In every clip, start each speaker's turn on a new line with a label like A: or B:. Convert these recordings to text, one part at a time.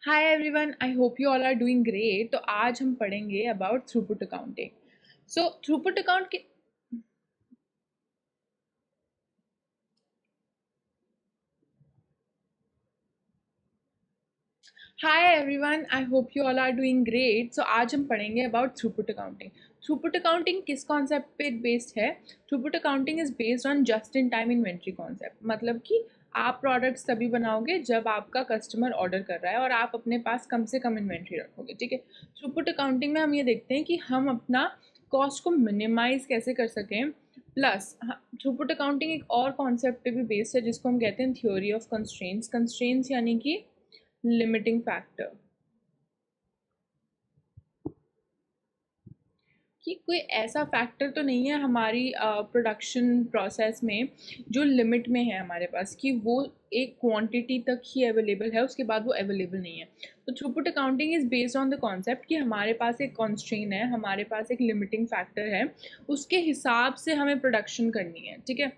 A: Hi everyone, I hope you all are doing great. तो आज हम पढ़ेंगे about throughput accounting. So throughput account के hi everyone, I hope you all are doing great. So आज हम पढ़ेंगे about throughput accounting. Throughput accounting किस concept पे बेस्ड है? Throughput accounting is based on just in time inventory concept. मतलब कि आप प्रोडक्ट्स तभी बनाओगे जब आपका कस्टमर ऑर्डर कर रहा है और आप अपने पास कम से कम इन्वेंट्री रखोगे। ठीक है। थ्रूपुट अकाउंटिंग में हम ये देखते हैं कि हम अपना कॉस्ट को मिनिमाइज कैसे कर सकें। प्लस थ्रूपुट अकाउंटिंग एक और कॉन्सेप्ट पे भी बेस्ड है जिसको हम कहते हैं थ्योरी ऑफ कंस्ट्रेंट्स। कंस्ट्रेंट्स यानी कि लिमिटिंग फैक्टर, कि कोई ऐसा फैक्टर तो नहीं है हमारी प्रोडक्शन प्रोसेस में जो लिमिट में है हमारे पास, कि वो एक क्वांटिटी तक ही अवेलेबल है, उसके बाद वो अवेलेबल नहीं है। तो throughput accounting is based on the concept कि हमारे पास एक कॉन्स्ट्रेन है, हमारे पास एक लिमिटिंग फैक्टर है, उसके हिसाब से हमें प्रोडक्शन करनी है। ठीक है।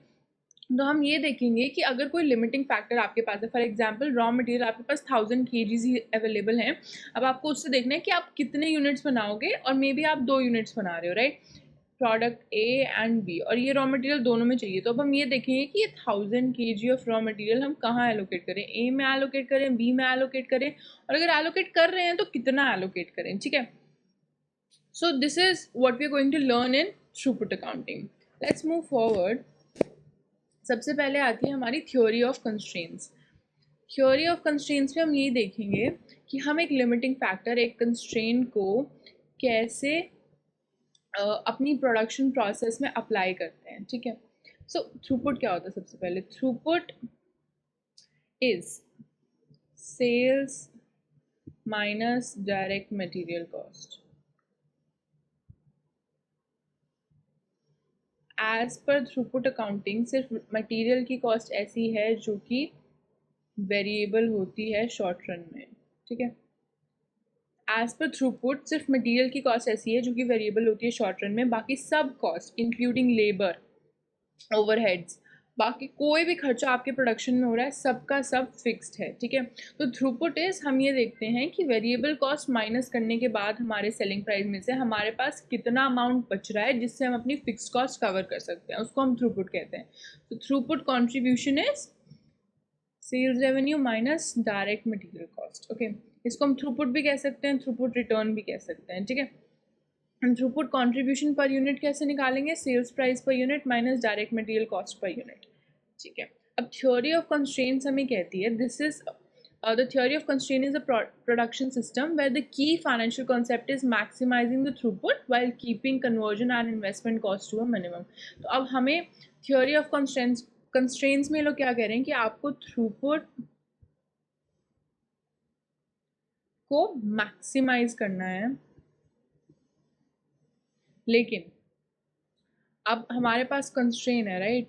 A: तो हम ये देखेंगे कि अगर कोई लिमिटिंग फैक्टर आपके पास है, फॉर एग्जांपल रॉ मटेरियल आपके पास 1000 kg ही अवेलेबल हैं। अब आपको उससे देखना है कि आप कितने यूनिट्स बनाओगे, और मे बी आप 2 यूनिट्स बना रहे हो, right? Product A and B, और ये रॉ मटेरियल दोनों में चाहिए। तो अब हम ये देखेंगे कि ये 1000 kg ऑफ रॉ मटेरियल हम कहाँ एलोकेट करें, ए में एलोकेट करें, बी में एलोकेट करें, और अगर एलोकेट कर रहे हैं तो कितना एलोकेट करें। ठीक है। So this is what we are going to learn in throughput accounting. Let's move forward. सबसे पहले आती है हमारी theory of constraints. Theory of constraints में हम ये देखेंगे कि हम एक लिमिटिंग फैक्टर, एक कंस्ट्रेंट को कैसे अपनी प्रोडक्शन प्रोसेस में अप्लाई करते हैं। ठीक है। सो थ्रूपुट क्या होता है? सबसे पहले throughput is sales minus direct material cost. As per throughput accounting सिर्फ मटेरियल की कॉस्ट ऐसी है जो कि वेरिएबल होती है शॉर्ट रन में। ठीक है। एज पर थ्रूपुट सिर्फ मटेरियल की कॉस्ट ऐसी है जो कि वेरिएबल होती है शॉर्ट रन में, बाकी सब कॉस्ट इंक्लूडिंग लेबर, ओवरहेड्स, बाकी कोई भी खर्चा आपके प्रोडक्शन में हो रहा है सबका सब फिक्स्ड है। ठीक है। तो थ्रूपुट इज, हम ये देखते हैं कि वेरिएबल कॉस्ट माइनस करने के बाद हमारे सेलिंग प्राइस में से हमारे पास कितना अमाउंट बच रहा है जिससे हम अपनी फिक्स्ड कॉस्ट कवर कर सकते हैं, उसको हम थ्रूपुट कहते हैं। तो throughput contribution is sales revenue minus direct material cost. Okay. इसको हम थ्रूपुट भी कह सकते हैं, थ्रूपुट रिटर्न भी कह सकते हैं। ठीक है। हम थ्रूपुट कंट्रीब्यूशन पर यूनिट कैसे निकालेंगे? Sales price per unit minus direct material cost per unit. ठीक है। अब थ्योरी ऑफ कंस्ट्रेंट्स हमें कहती है, this is the theory of constraint is a production system where the key financial concept is maximizing the throughput while keeping conversion and investment cost to a minimum. तो अब हमें theory of constraints में लोग क्या कह रहे हैं कि आपको थ्रूपुट को मैक्सिमाइज करना है, लेकिन अब हमारे पास कंस्ट्रेन है, राइट?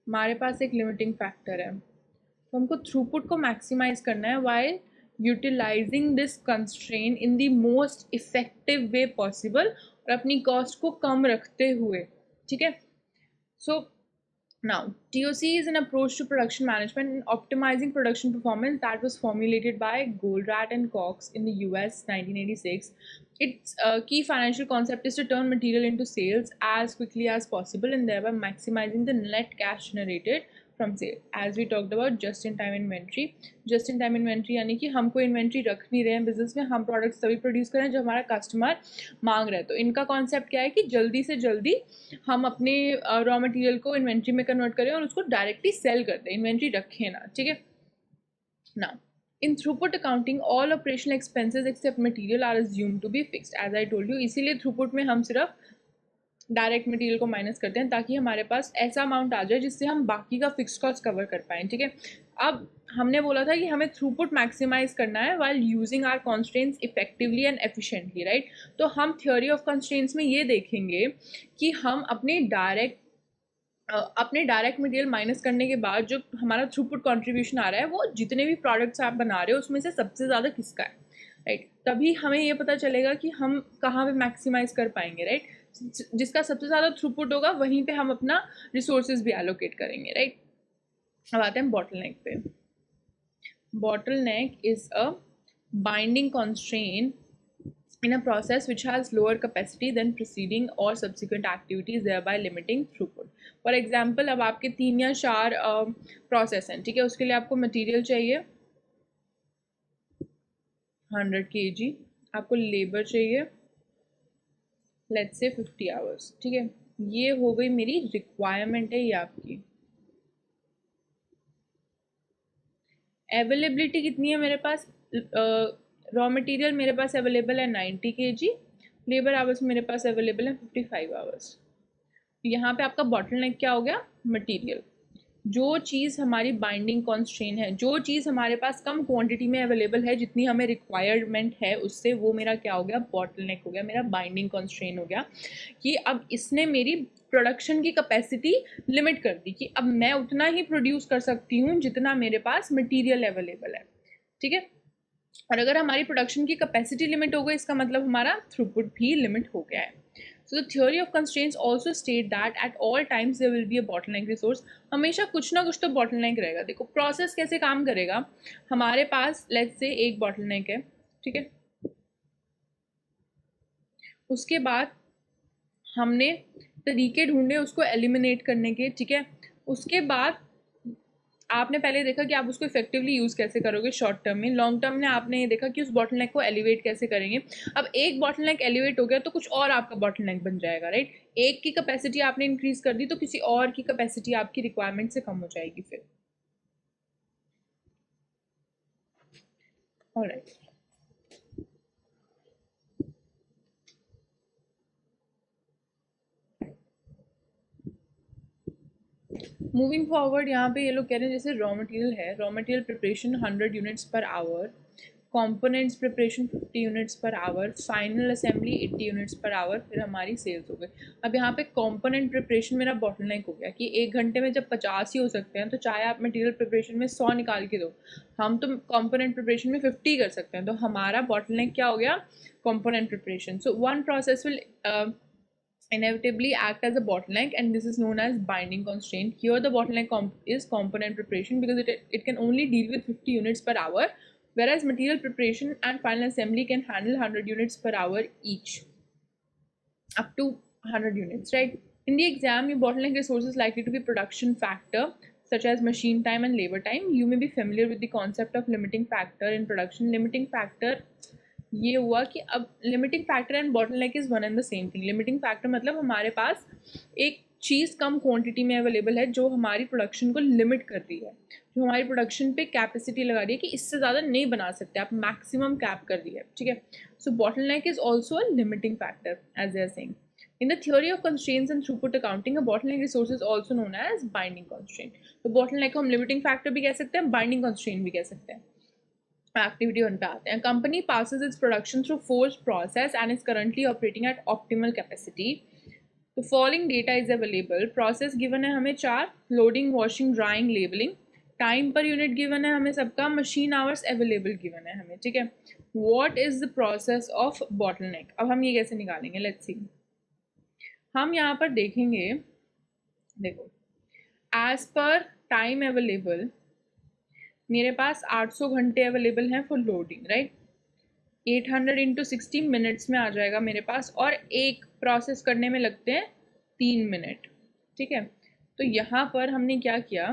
A: हमारे पास एक लिमिटिंग फैक्टर है, तो हमको थ्रूपुट को मैक्सिमाइज करना है while utilizing this constraint in the most effective way possible, और अपनी कॉस्ट को कम रखते हुए। ठीक है। सो now, TOC is an approach to production management and optimizing production performance that was formulated by Goldratt and Cox in the US 1986. Its key financial concept is to turn material into sales as quickly as possible and thereby maximizing the net cash generated from sale. As we talked about just in time inventory. Just in time inventory यानी कि हमको inventory रख नहीं रहे हैं business में, हम products तभी प्रोड्यूस करें जब हमारा कस्टमर मांग रहा है। तो इनका कॉन्सेप्ट क्या है कि जल्दी से जल्दी हम अपने रॉ मटेरियल को इन्वेंट्री में कन्वर्ट करें और उसको डायरेक्टली सेल कर दें, इन्वेंट्री रखें ना। ठीक है। Now in throughput accounting all operational expenses except material are assumed to be fixed, as I told you. इसीलिए थ्रूपुट में हम सिर्फ डायरेक्ट मटेरियल को माइनस करते हैं ताकि हमारे पास ऐसा अमाउंट आ जाए जिससे हम बाकी का फिक्स कॉस्ट कवर कर पाएँ। ठीक है। अब हमने बोला था कि हमें थ्रूपुट मैक्सिमाइज करना है while using our constraints effectively and efficiently, right? तो हम थ्योरी ऑफ कॉन्स्ट्रेंट्स में ये देखेंगे कि हम अपने डायरेक्ट मटेरियल माइनस करने के बाद जो हमारा थ्रूपुट कंट्रीब्यूशन आ रहा है वो जितने भी प्रोडक्ट्स आप बना रहे हो उसमें से सबसे ज़्यादा किसका है, राइट? तभी हमें ये पता चलेगा कि हम कहाँ पे मैक्सिमाइज कर पाएंगे, राइट? जिसका सबसे ज़्यादा थ्रूपुट होगा वहीं पे हम अपना रिसोर्सेज भी एलोकेट करेंगे, राइट? अब आते हैं बॉटल नेक पे। Bottleneck is a binding constraint in a process which has lower capacity than preceding or subsequent activities, thereby limiting throughput. For example, अब आपके 3 या 4 प्रोसेस हैं, ठीक है, उसके लिए आपको मटेरियल चाहिए 100 kg, आपको लेबर चाहिए लेट्स से 50 आवर्स, ठीक है, ये हो गई मेरी रिक्वायरमेंट है, ये आपकी अवेलेबिलिटी कितनी है मेरे पास, रॉ मटेरियल मेरे पास अवेलेबल है 90 kg, लेबर आवर्स मेरे पास अवेलेबल है 55 आवर्स। यहाँ पे आपका बॉटलनेक क्या हो गया, मटेरियल। जो चीज़ हमारी बाइंडिंग कॉन्स्ट्रेन है, जो चीज़ हमारे पास कम क्वांटिटी में अवेलेबल है जितनी हमें रिक्वायरमेंट है उससे, वो मेरा क्या हो गया, बॉटलनेक हो गया, मेरा बाइंडिंग कॉन्स्ट्रेन हो गया। कि अब इसने मेरी प्रोडक्शन की कैपेसिटी लिमिट कर दी कि अब मैं उतना ही प्रोड्यूस कर सकती हूँ जितना मेरे पास मटीरियल अवेलेबल है, ठीक है। और अगर हमारी प्रोडक्शन की कैपेसिटी लिमिट हो गई, इसका मतलब हमारा थ्रूपुट भी लिमिट हो गया है। So the theory of constraints also state that at all times there will be a bottleneck resource. हमेशा कुछ ना कुछ तो bottleneck रहेगा। देखो प्रोसेस कैसे काम करेगा, हमारे पास लेट्स से एक bottleneck है, ठीक है, उसके बाद हमने तरीके ढूंढे उसको एलिमिनेट करने के, ठीक है, उसके बाद आपने पहले देखा कि आप उसको इफेक्टिवली यूज़ कैसे करोगे शॉर्ट टर्म में, लॉन्ग टर्म में आपने ये देखा कि उस बॉटलनेक को एलिवेट कैसे करेंगे। अब एक बॉटलनेक एलिवेट हो गया तो कुछ और आपका बॉटलनेक बन जाएगा, राइट। एक की कैपेसिटी आपने इंक्रीज कर दी तो किसी और की कैपेसिटी आपकी रिक्वायरमेंट से कम हो जाएगी फिर। ऑलराइट, मूविंग फॉरवर्ड, यहाँ पे ये लोग कह रहे हैं जैसे रॉ मटेरियल है, raw material preparation 100 units per hour, components preparation 50 units per hour, final assembly 80 units per hour, फिर हमारी सेल्स हो गई। अब यहाँ पे कंपोनेंट प्रिपरेशन मेरा बॉटलनेक हो गया कि 1 घंटे में जब 50 ही हो सकते हैं तो चाहे आप मटेरियल प्रिपरेशन में 100 निकाल के दो, हम तो कंपोनेंट प्रिपरेशन में 50 कर सकते हैं, तो हमारा बॉटलनेक क्या हो गया, component preparation. So one process will inevitably act as a bottleneck, and this is known as binding constraint. Here the bottleneck is component preparation because it can only deal with 50 units per hour, whereas material preparation and final assembly can handle 100 units per hour each, up to 100 units, right? In the exam, your bottleneck resource is likely to be production factor such as machine time and labor time. You may be familiar with the concept of limiting factor in production. Limiting factor ये हुआ कि अब limiting factor and bottleneck is one and the same thing. Limiting factor मतलब हमारे पास एक चीज़ कम quantity में available है जो हमारी प्रोडक्शन को लिमिट कर रही है, जो हमारी प्रोडक्शन पे कैपेसिटी लगा रही है कि इससे ज़्यादा नहीं बना सकते, आप मैक्सिमम कैप कर रही है, ठीक है। So bottleneck is also a limiting factor as they are saying. In the theory of constraints and throughput accounting, a bottleneck resource is also known as binding constraint. तो bottleneck को हम limiting factor भी कह सकते हैं, binding constraint भी कह सकते हैं। एक्टिविटी 1 पे आते हैं। Company passes its production through forced process and is currently operating at optimal capacity. The following data is available. Process given है हमें 4, loading, washing, drying, labeling. Time per unit given है हमें सबका, मशीन आवर्स अवेलेबल गिवन है हमें, ठीक है। What is the process of bottleneck, अब हम ये कैसे निकालेंगे, लेट्स सी। हम यहाँ पर देखेंगे, देखो एज पर टाइम अवेलेबल मेरे पास 800 घंटे अवेलेबल हैं for loading, right. 800 into 60 minutes में आ जाएगा मेरे पास, और एक प्रोसेस करने में लगते हैं 3 मिनट, ठीक है। तो यहाँ पर हमने क्या किया,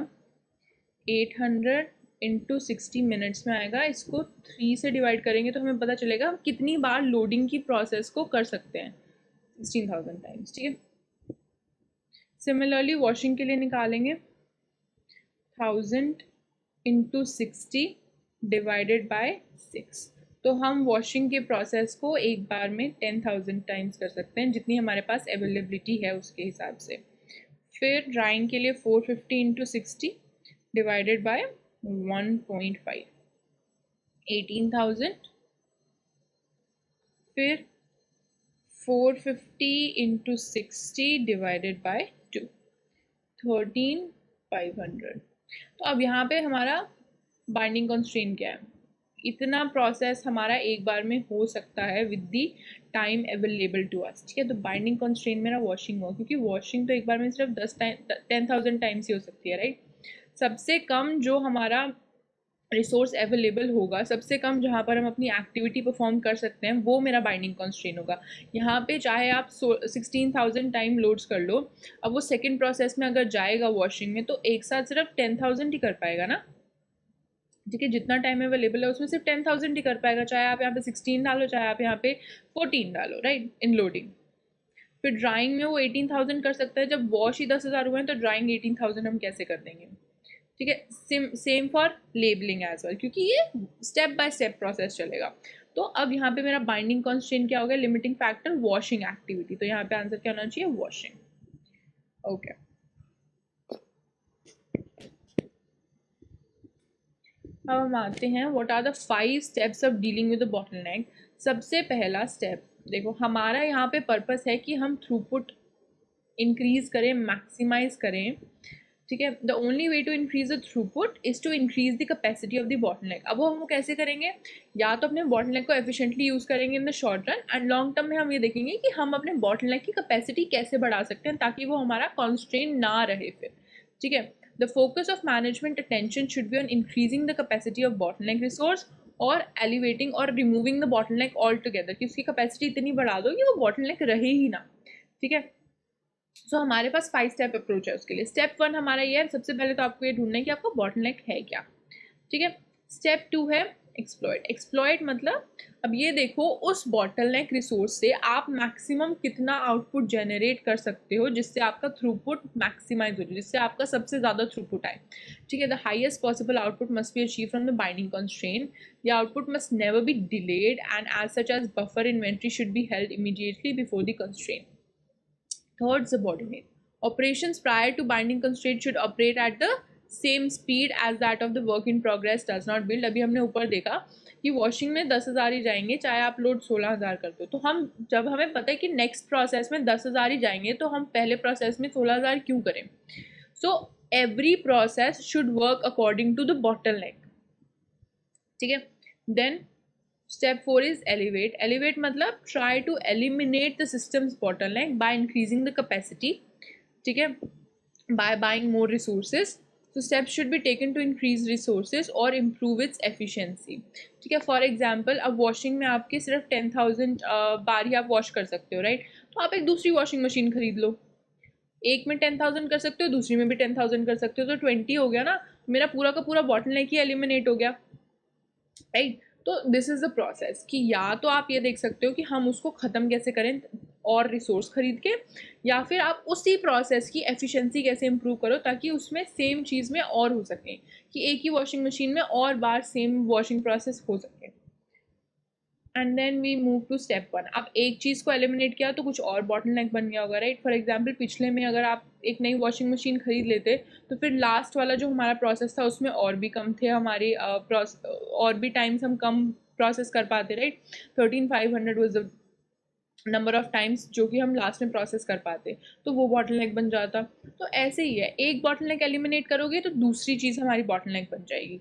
A: 800 इंटू 60 मिनट्स में आएगा, इसको 3 से डिवाइड करेंगे तो हमें पता चलेगा हम कितनी बार लोडिंग की प्रोसेस को कर सकते हैं, 16,000 टाइम्स, ठीक है। सिमिलरली वॉशिंग के लिए निकालेंगे 1000 इंटू 60 डिवाइडेड बाय 6, तो हम वॉशिंग के प्रोसेस को एक बार में 10,000 टाइम्स कर सकते हैं जितनी हमारे पास अवेलेबिलिटी है उसके हिसाब से। फिर ड्राइंग के लिए 450 इंटू 60 डिवाइडेड बाय 1.5, 18,000। फिर 450 इंटू 60 डिवाइडेड बाय 2, 13,500। तो अब यहाँ पे हमारा बाइंडिंग कॉन्स्ट्रेंट क्या है, इतना प्रोसेस हमारा एक बार में हो सकता है with the time available to us, ठीक है। तो बाइंडिंग कॉन्स्ट्रेंट मेरा वॉशिंग हुआ, क्योंकि वॉशिंग तो एक बार में सिर्फ 10,000 टाइम्स ही हो सकती है, राइट। सबसे कम जो हमारा रिसोर्स अवेलेबल होगा, सबसे कम जहाँ पर हम अपनी एक्टिविटी परफॉर्म कर सकते हैं, वो मेरा बाइंडिंग कॉन्स्ट्रेंट होगा। यहाँ पे चाहे आप 16,000 टाइम लोड्स कर लो, अब वो सेकेंड प्रोसेस में अगर जाएगा वॉशिंग में तो एक साथ सिर्फ 10,000 ही कर पाएगा ना, ठीक है। जितना टाइम अवेलेबल है उसमें सिर्फ 10,000 ही कर पाएगा, चाहे आप यहाँ पे 16 डालो चाहे आप यहाँ पे 14 डालो, राइट, इन लोडिंग। फिर ड्राइंग में वो 18,000 कर सकता है, जब वॉश ही 10,000 हुए हैं तो ड्राइंग 18,000 हम कैसे कर देंगे, ठीक है। Same for labelling as well, क्योंकि ये स्टेप बाय स्टेप प्रोसेस चलेगा। तो अब यहाँ पे मेरा बाइंडिंग कॉन्स्ट्रेंट क्या होगा, लिमिटिंग फैक्टर वॉशिंग एक्टिविटी, तो यहाँ पे आंसर क्या होना चाहिए, वॉशिंग। ओके, अब हम आते हैं what are the 5 steps of dealing with the bottleneck. सबसे पहला स्टेप देखो, हमारा यहाँ पे पर्पस है कि हम थ्रूपुट इंक्रीज करें, मैक्सिमाइज करें, ठीक है। The only way to increase the throughput is to increase the capacity of the bottleneck. अब वो हम कैसे करेंगे, या तो अपने बॉटलनेक को एफिशिएंटली यूज करेंगे इन the short run, and long term में हम ये देखेंगे कि हम अपने बॉटलनेक की कैपेसिटी कैसे बढ़ा सकते हैं ताकि वो हमारा कॉन्स्ट्रेंट ना रहे फिर, ठीक है। The focus of management attention should be on increasing the capacity of bottleneck resource और एलिवेटिंग और removing the bottleneck all together, कि उसकी कैपेसिटी इतनी बढ़ा दो कि वो बॉटलनेक रहे ही ना, ठीक है। सो हमारे पास 5 स्टेप अप्रोच है उसके लिए। स्टेप 1 हमारा ये है, सबसे पहले तो आपको ये ढूंढना है कि आपका बॉटलनेक है क्या, ठीक है। स्टेप 2 है एक्सप्लॉइट। एक्सप्लॉइट मतलब, अब ये देखो उस बॉटलनेक रिसोर्स से आप मैक्सिमम कितना आउटपुट जनरेट कर सकते हो जिससे आपका थ्रूपुट मैक्सिमाइज हो जाए, जिससे आपका सबसे ज़्यादा थ्रूपुट आए, ठीक है। The highest possible output must be achieve from the binding constraint. The output must never be delayed and as such as buffer inventory should be held immediately before the constraint. Third, subordinate. Operations prior to binding constraint should operate at the same speed as that of the work in progress does not build. अभी हमने ऊपर देखा कि washing में 10,000 ही जाएंगे चाहे आप load 16,000 कर दो, तो हम जब हमें पता है कि नेक्स्ट प्रोसेस में 10,000 ही जाएंगे तो हम पहले प्रोसेस में 16,000 क्यों करें। So every process should work according to the bottleneck, ठीक है। Then Step 4 is elevate. Elevate मतलब try to eliminate the system's bottleneck by increasing the capacity, ठीक है, by buying more resources. So steps should be taken to increase resources or improve its efficiency, ठीक है। For example अब washing में आपके सिर्फ 10,000 बार ही आप वॉश कर सकते हो, राइट, तो आप एक दूसरी वॉशिंग मशीन खरीद लो, एक में 10,000 कर सकते हो, दूसरी में भी 10,000 कर सकते हो, तो 20 हो गया ना, मेरा पूरा का पूरा बॉटलनेक ही एलिमिनेट हो गया, राइट। तो दिस इज द प्रोसेस कि या तो आप ये देख सकते हो कि हम उसको ख़त्म कैसे करें और रिसोर्स खरीद के, या फिर आप उसी प्रोसेस की एफिशिएंसी कैसे इंप्रूव करो ताकि उसमें सेम चीज़ में और हो सके, कि एक ही वॉशिंग मशीन में और बार सेम वॉशिंग प्रोसेस हो सके। And then we move to step 1। अब एक चीज़ को एलिमिनेट किया तो कुछ और बॉटलनेक बन गया होगा, राइट। फॉर एग्जांपल पिछले में अगर आप एक नई वॉशिंग मशीन खरीद लेते तो फिर लास्ट वाला जो हमारा प्रोसेस था उसमें और भी कम थे हमारे और भी टाइम्स हम कम प्रोसेस कर पाते, right. 13,500 was the number of times जो कि हम लास्ट में प्रोसेस कर पाते, तो वो बॉटलनेक बन जाता। तो ऐसे ही है, एक बॉटलनेक एलिमिनेट करोगे तो दूसरी चीज़ हमारी बॉटलनेक बन जाएगी।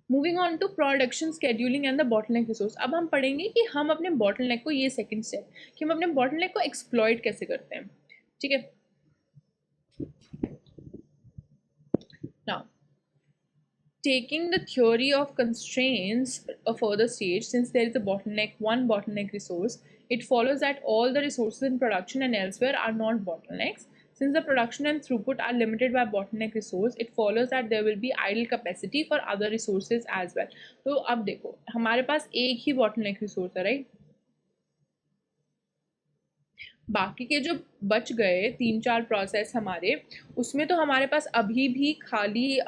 A: Moving on to production scheduling and the bottleneck resource. अब हम पढ़ेंगे कि हम अपने बॉटलनेक को, ये सेकंड स्टेप, कि हम अपने बॉटलनेक को एक्सप्लॉइट कैसे करते हैं, ठीक है। Now taking the theory of constraints a further stage, since there is a bottleneck, one bottleneck resource, it follows that all the resources in production and elsewhere are not bottlenecks. Since the production and throughput are limited by bottleneck resource, it follows that there will be idle capacity for other resources as well. तो अब देखो हमारे पास एक ही bottleneck resource है, right, बाकी के जो बच गए 3-4 प्रोसेस हमारे, उसमें तो हमारे पास अभी भी खाली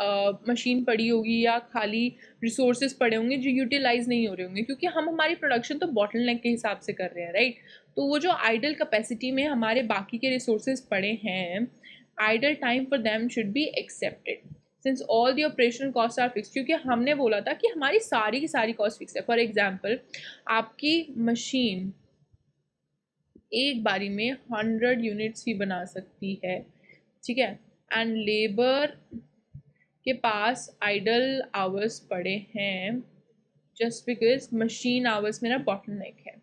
A: मशीन पड़ी होगी या खाली रिसोर्सेज पड़े होंगे जो यूटिलाइज नहीं हो रहे होंगे, क्योंकि हम हमारी प्रोडक्शन तो बॉटलनेक के हिसाब से कर रहे हैं, राइट। तो वो जो आइडल कैपेसिटी में हमारे बाकी के रिसोर्सेज पड़े हैं, idle time for them should be accepted since all the operational cost are fix, क्योंकि हमने बोला था कि हमारी सारी की सारी कॉस्ट फिक्स है। फॉर एग्जाम्पल आपकी मशीन एक बारी में 100 यूनिट्स ही बना सकती है, ठीक है, एंड लेबर के पास आइडल आवर्स पड़े हैं जस्ट बिकॉज मशीन आवर्स मेरा बॉटलनेक है,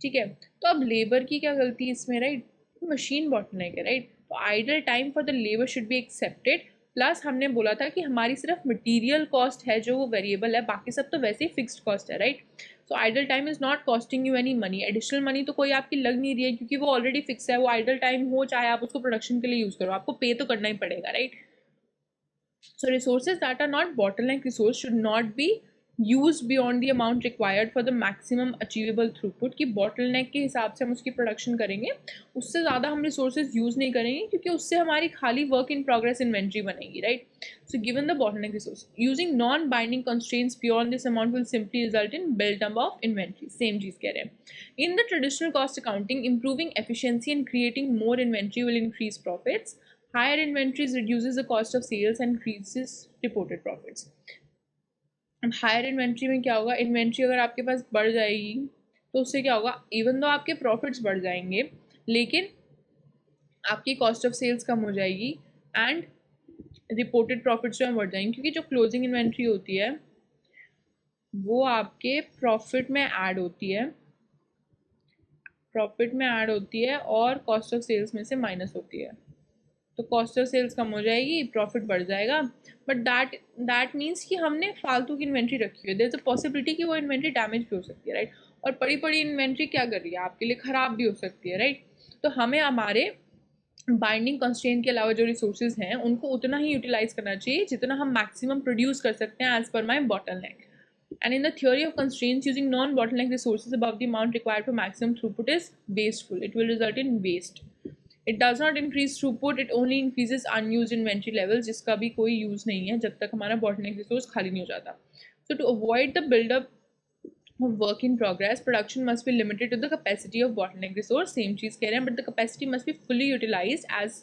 A: ठीक है। तो अब लेबर की क्या गलती है इसमें, राइट, मशीन बॉटलनेक है, राइट। तो idol time for the labour should be accepted plus हमने बोला था कि हमारी सिर्फ मटेरियल कॉस्ट है जो वो वेरिएबल है, बाकी सब तो वैसे ही फिक्स्ड कॉस्ट है, right. So idle time is not costing you any money, additional money तो कोई आपकी लग नहीं रही है क्योंकि वो ऑलरेडी फिक्स है। वो आइडल टाइम हो चाहे आप उसको प्रोडक्शन के लिए यूज करो, आपको पे तो करना ही पड़ेगा, right. So resources that are not bottleneck resource should not be used beyond the amount required for the maximum achievable throughput, कि bottleneck के हिसाब से हम उसकी प्रोडक्शन करेंगे, उससे ज़्यादा हम resources यूज़ नहीं करेंगे क्योंकि उससे हमारी खाली work in progress inventory बनेगी, right? So given the bottleneck resource, using non-binding constraints beyond this amount will simply result in build-up of inventory. Same चीज़ कह रहे हैं। In the traditional cost accounting, improving efficiency and creating more inventory will increase profits. Higher inventories reduces the cost of sales and increases reported profits. अब higher inventory में क्या होगा, inventory अगर आपके पास बढ़ जाएगी तो उससे क्या होगा, इवन दो आपके प्रॉफिट्स बढ़ जाएंगे लेकिन आपकी कॉस्ट ऑफ सेल्स कम हो जाएगी एंड रिपोर्टेड प्रॉफिट्स जो है बढ़ जाएंगे, क्योंकि जो क्लोजिंग इन्वेंट्री होती है वो आपके प्रॉफिट में ऐड होती है, और कॉस्ट ऑफ सेल्स में से माइनस होती है। तो कॉस्ट ऑफ सेल्स कम हो जाएगी, प्रॉफिट बढ़ जाएगा, बट दैट मीन्स कि हमने फालतू की इन्वेंट्री रखी हुई है। देयर इज अ पॉसिबिलिटी कि वो इन्वेंट्री डैमेज भी हो सकती है, राइट। और पड़ी इन्वेंट्री क्या कर रही है, आपके लिए ख़राब भी हो सकती है, राइट। तो हमें हमारे बाइंडिंग कंस्ट्रेंट के अलावा जो रिसोर्सेज हैं उनको उतना ही यूटिलाइज करना चाहिए जितना हम मैक्सिमम प्रोड्यूस कर सकते हैं as per my bottleneck. And in the theory of constraints, using non-bottleneck resources above the amount required for maximum throughput is wasteful. It will result in waste. It does not increase throughput, it only increases unused inventory levels, जिसका भी कोई use नहीं है जब तक हमारा bottleneck resource खाली नहीं हो जाता. So to avoid the build-up of work in progress, production must be limited to the capacity of bottleneck resource. Same चीज़ कह रहे हैं, but the capacity must be fully utilized as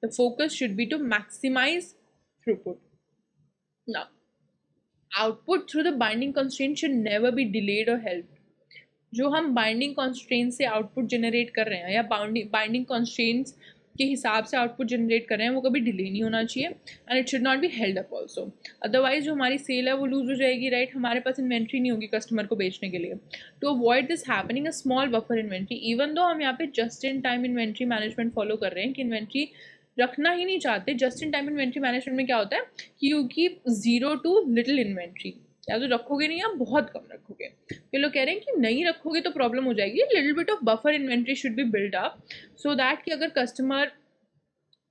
A: the focus should be to maximize throughput. Now, output through the binding constraint should never be delayed or helped. जो हम binding constraint से output generate कर रहे हैं या binding constraints के हिसाब से आउटपुट जनरेट कर रहे हैं वो कभी डिले नहीं होना चाहिए and it should not be held up also, otherwise जो हमारी सेल है वो लूज हो जाएगी, राइट। हमारे पास इन्वेंट्री नहीं होगी कस्टमर को बेचने के लिए। To avoid this happening, a small buffer inventory, even though हम यहाँ पे just in time inventory management follow कर रहे हैं कि इन्वेंट्री रखना ही नहीं चाहते। Just in time inventory management में क्या होता है कि you keep 0 to little inventory, या तो रखोगे नहीं, आप बहुत कम रखोगे। ये लोग कह रहे हैं कि नहीं रखोगे तो प्रॉब्लम हो जाएगी। Little bit of buffer inventory should be build up so that कि अगर कस्टमर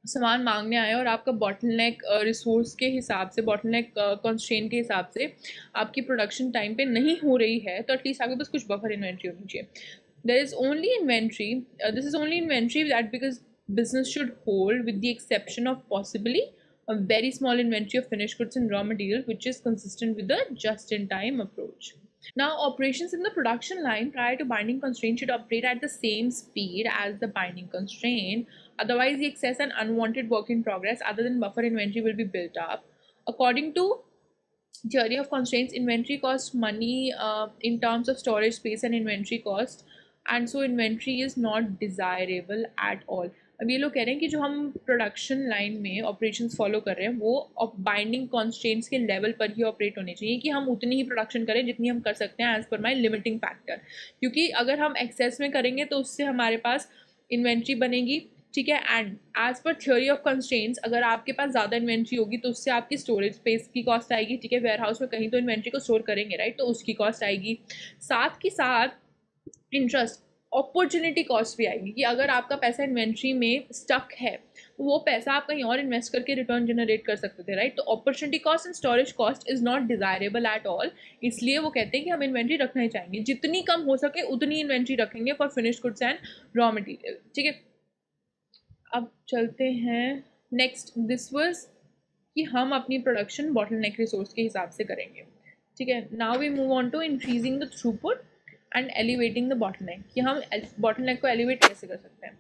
A: सामान मांगने आए और आपका बॉटलनेक रिसोर्स के हिसाब से, बॉटलनेक कंस्ट्रेंट के हिसाब से आपकी प्रोडक्शन टाइम पे नहीं हो रही है तो एटलीस्ट आपके पास कुछ बफर इन्वेंट्री होनी चाहिए। There is only inventory, this is only inventory that because business should hold with the exception of possibly a very small inventory of finished goods and raw materials, which is consistent with the just-in-time approach. Now, operations in the production line prior to binding constraint should operate at the same speed as the binding constraint. Otherwise, the excess and unwanted work in progress other than buffer inventory will be built up. According to theory of constraints, inventory costs money in terms of storage space and inventory cost, and so inventory is not desirable at all. अब ये लोग कह रहे हैं कि जो हम production line में ऑपरेशंस फॉलो कर रहे हैं वो बाइंडिंग कॉन्स्ट्रेंट्स के लेवल पर ही ऑपरेट होने चाहिए, कि हम उतनी ही प्रोडक्शन करें जितनी हम कर सकते हैं एज पर माई लिमिटिंग फैक्टर, क्योंकि अगर हम एक्सेस में करेंगे तो उससे हमारे पास इन्वेंट्री बनेगी, ठीक है। And as per theory of constraints अगर आपके पास ज़्यादा इन्वेंट्री होगी तो उससे आपकी स्टोरेज स्पेस की कॉस्ट आएगी, ठीक है। वेयर हाउस में कहीं तो इन्वेंट्री को स्टोर करेंगे, राइट, तो उसकी कॉस्ट आएगी। साथ ही साथ इंटरेस्ट अपॉर्चुनिटी कॉस्ट भी आएगी, कि अगर आपका पैसा इन्वेंट्री में स्टक है तो वो पैसा आप कहीं और इन्वेस्ट करके रिटर्न जनरेट कर सकते थे,राइट। तो opportunity cost and storage cost is not desirable at all, इसलिए वो कहते हैं कि हम इन्वेंट्री रखना ही चाहेंगे, जितनी कम हो सके उतनी इन्वेंट्री रखेंगे for finished goods and raw material, ठीक है। अब चलते हैं नेक्स्ट, दिस वाज कि हम अपनी प्रोडक्शन बॉटलनेक रिसोर्स के हिसाब से करेंगे, ठीक है। Now we move on to increasing the throughput and elevating the bottleneck, कि हम बॉटलनेक को एलिवेट कैसे कर सकते हैं।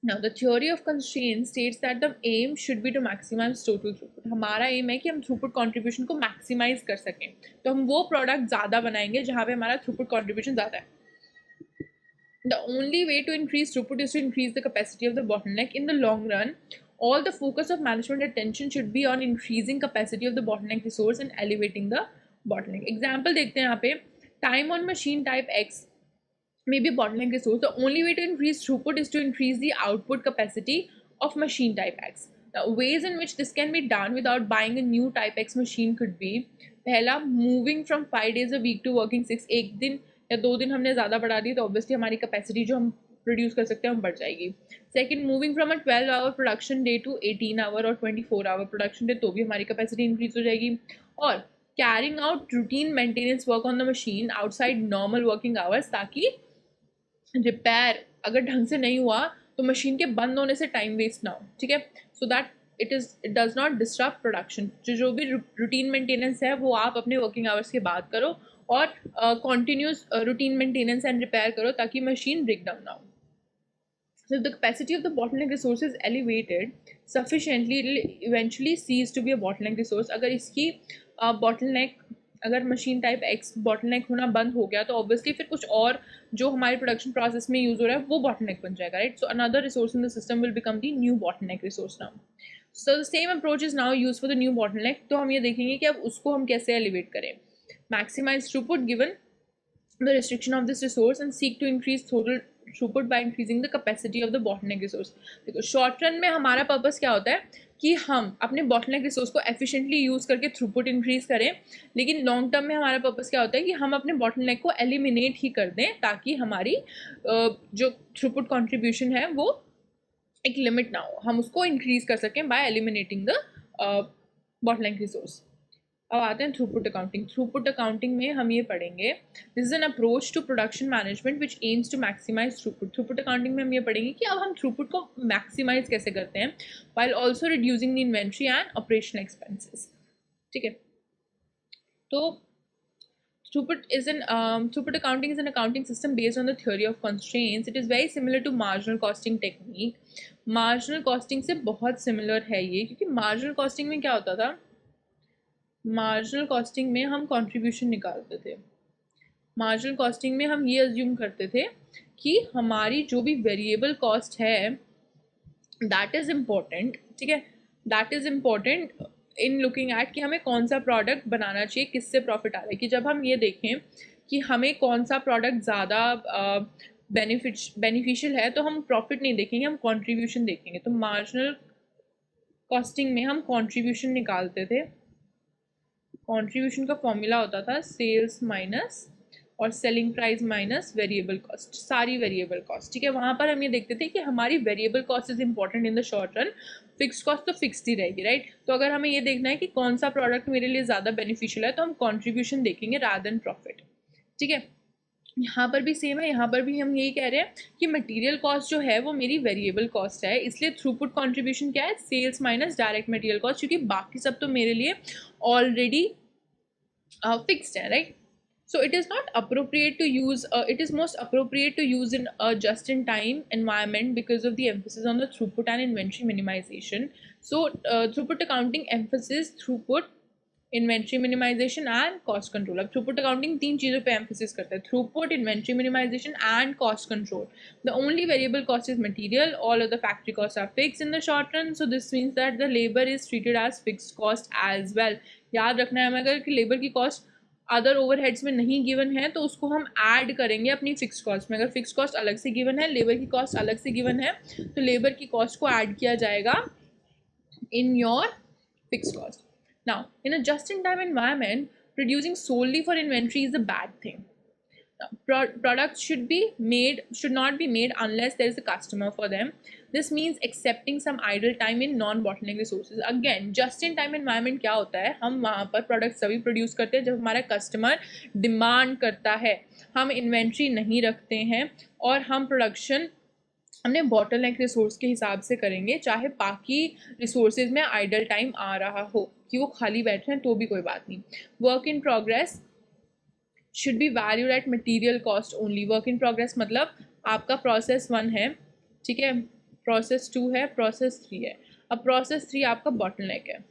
A: Now the theory of constraints states that the aim should be to maximize total throughput. हमारा एम है कि हम थ्रूपुट कंट्रीब्यूशन को मैक्सिमाइज कर सकें, तो हम वो प्रोडक्ट ज़्यादा बनाएंगे जहाँ पे हमारा थ्रूपुट कंट्रीब्यूशन ज़्यादा है। The only way to increase throughput is to increase the capacity of the bottleneck. In the long run, all the focus of management attention should be on increasing capacity of the bottleneck resource and elevating the bottleneck. Example देखते हैं यहाँ पे, time on machine type X may be bottleneck resource. The only way to increase throughput is to increase the output capacity of machine type X. ways in which this can be done without buying a new type X machine could be, पहला, moving from 5 days a week to working 6, एक दिन या 2 दिन हमने ज़्यादा बढ़ा दी तो obviously हमारी कैपेसिटी जो हम प्रोड्यूस कर सकते हैं हम बढ़ जाएगी. Second, moving from a 12 hour production day to 18 hour और 24 आवर प्रोडक्शन डे, तो भी हमारी कैपेसिटी इंक्रीज हो जाएगी. और carrying out routine maintenance work on the machine outside normal working hours, ताकि रिपेयर अगर ढंग से नहीं हुआ तो मशीन के बंद होने से टाइम वेस्ट ना हो. ठीक है, so that it does not disturb production. जो भी रूटीन मेंटेनेंस है वो आप अपने वर्किंग आवर्स के बाद करो और continuous routine maintenance and repair करो ताकि मशीन ब्रेक डाउन ना हो. So if the capacity of the bottleneck resource is elevated sufficiently, it will eventually cease to be a bottleneck resource. अगर इसकी bottleneck, अगर मशीन टाइप एक्स बॉटलनेक होना बंद हो गया तो ऑब्वियसली फिर कुछ और जो हमारे प्रोडक्शन प्रोसेस में यूज हो रहा है वो बॉटलनेक बन जाएगा, right. So another resource in the system will become the new bottleneck resource now. So the same approach is now use for the new bottleneck. तो हम ये देखेंगे कि अब उसको हम कैसे एलिवेट करें. Maximize throughput given the restriction of this resource and seek to increase total throughput by increasing the capacity of the bottleneck resource. देखो शॉर्ट रन में हमारा पर्पस क्या होता है कि हम अपने bottleneck रिसोर्स को एफिशिएंटली यूज़ करके थ्रूपुट इंक्रीज करें, लेकिन लॉन्ग टर्म में हमारा पर्पस क्या होता है कि हम अपने bottleneck को एलिमिनेट ही कर दें ताकि हमारी जो थ्रूपुट कंट्रीब्यूशन है वो एक लिमिट ना हो, हम उसको इंक्रीज कर सकें bye eliminating the bottleneck resource. अब आते हैं थ्रूपुट अकाउंटिंग. थ्रूपुट अकाउंटिंग में हम ये पढ़ेंगे, this is an approach to production management which aims to maximize throughput. Throughput accounting में हम ये पढ़ेंगे कि अब हम थ्रूपुट को मैक्सिमाइज कैसे करते हैं while also reducing the inventory and operational expenses. ठीक है, तो throughput accounting is an accounting system based on the theory of constraints. It is very similar to marginal costing technique. marginal costing से बहुत similar है ये, क्योंकि marginal costing में क्या होता था, मार्जिनल कॉस्टिंग में हम कंट्रीब्यूशन निकालते थे. मार्जिनल कॉस्टिंग में हम ये अज्यूम करते थे कि हमारी जो भी वेरिएबल कॉस्ट है दैट इज़ इम्पोर्टेंट. ठीक है, that is important in looking at कि हमें कौन सा प्रोडक्ट बनाना चाहिए, किससे प्रॉफिट आ रहा है. कि जब हम ये देखें कि हमें कौन सा प्रोडक्ट ज़्यादा बेनिफिशियल है तो हम प्रॉफिट नहीं देखेंगे, हम कॉन्ट्रीब्यूशन देखेंगे. तो मार्जिनल कॉस्टिंग में हम कॉन्ट्रीब्यूशन निकालते थे. कंट्रीब्यूशन का फॉर्मूला होता था सेल्स माइनस और selling price minus variable cost, सारी वेरिएबल कॉस्ट. ठीक है, वहाँ पर हम ये देखते थे कि हमारी variable cost is important in the short run, fix cost तो फिक्स्ड ही रहेगी, राइट. तो अगर हमें ये देखना है कि कौन सा प्रोडक्ट मेरे लिए ज़्यादा बेनिफिशियल है तो हम कॉन्ट्रीब्यूशन देखेंगे रादर देन प्रॉफिट. ठीक है, यहाँ पर भी सेम है, यहाँ पर भी हम यही कह रहे हैं कि मटेरियल कॉस्ट जो है वो मेरी वेरिएबल कॉस्ट है, इसलिए थ्रूपुट कंट्रीब्यूशन क्या है, sales minus direct material cost, क्योंकि बाकी सब तो मेरे लिए ऑलरेडी फिक्स्ड है, right. So it is not appropriate to use, it is most appropriate to use in a just-in-time environment because of the emphasis on the throughput and inventory minimization. So throughput accounting emphasis throughput, inventory minimization and cost control. अब throughput accounting तीन चीज़ों पे emphasis करता है, throughput, inventory minimization and cost control. The only variable cost is material, all of the factory cost are fixed in the short run. So this means that the labour is treated as fixed cost as well. याद रखना है हमें, अगर कि labour की cost other overheads में नहीं given है तो उसको हम ऐड करेंगे अपनी फिक्स कॉस्ट में. अगर फिक्स कॉस्ट अलग से गिवन है, लेबर की कॉस्ट अलग से गिवन है, तो लेबर की कॉस्ट को ऐड किया जाएगा in your fixed cost. Now, in a just-in-time environment, producing solely for inventory is a bad thing. Now, products should not be made unless there is a customer for them. This means accepting some idle time in non-bottleneck resources. Again, just-in-time environment क्या होता है, हम वहाँ पर products तभी produce करते हैं जब हमारा customer demand करता है. हम inventory नहीं रखते हैं और हम production हमने बॉटलनेक रिसोर्स के हिसाब से करेंगे, चाहे बाकी रिसोर्सेज में आइडल टाइम आ रहा हो कि वो खाली बैठे हैं तो भी कोई बात नहीं. Work in progress should be valued at material cost only. Work in progress मतलब आपका प्रोसेस 1 है, ठीक है, प्रोसेस 2 है, प्रोसेस 3 है. अब प्रोसेस 3 आपका बॉटलनेक है,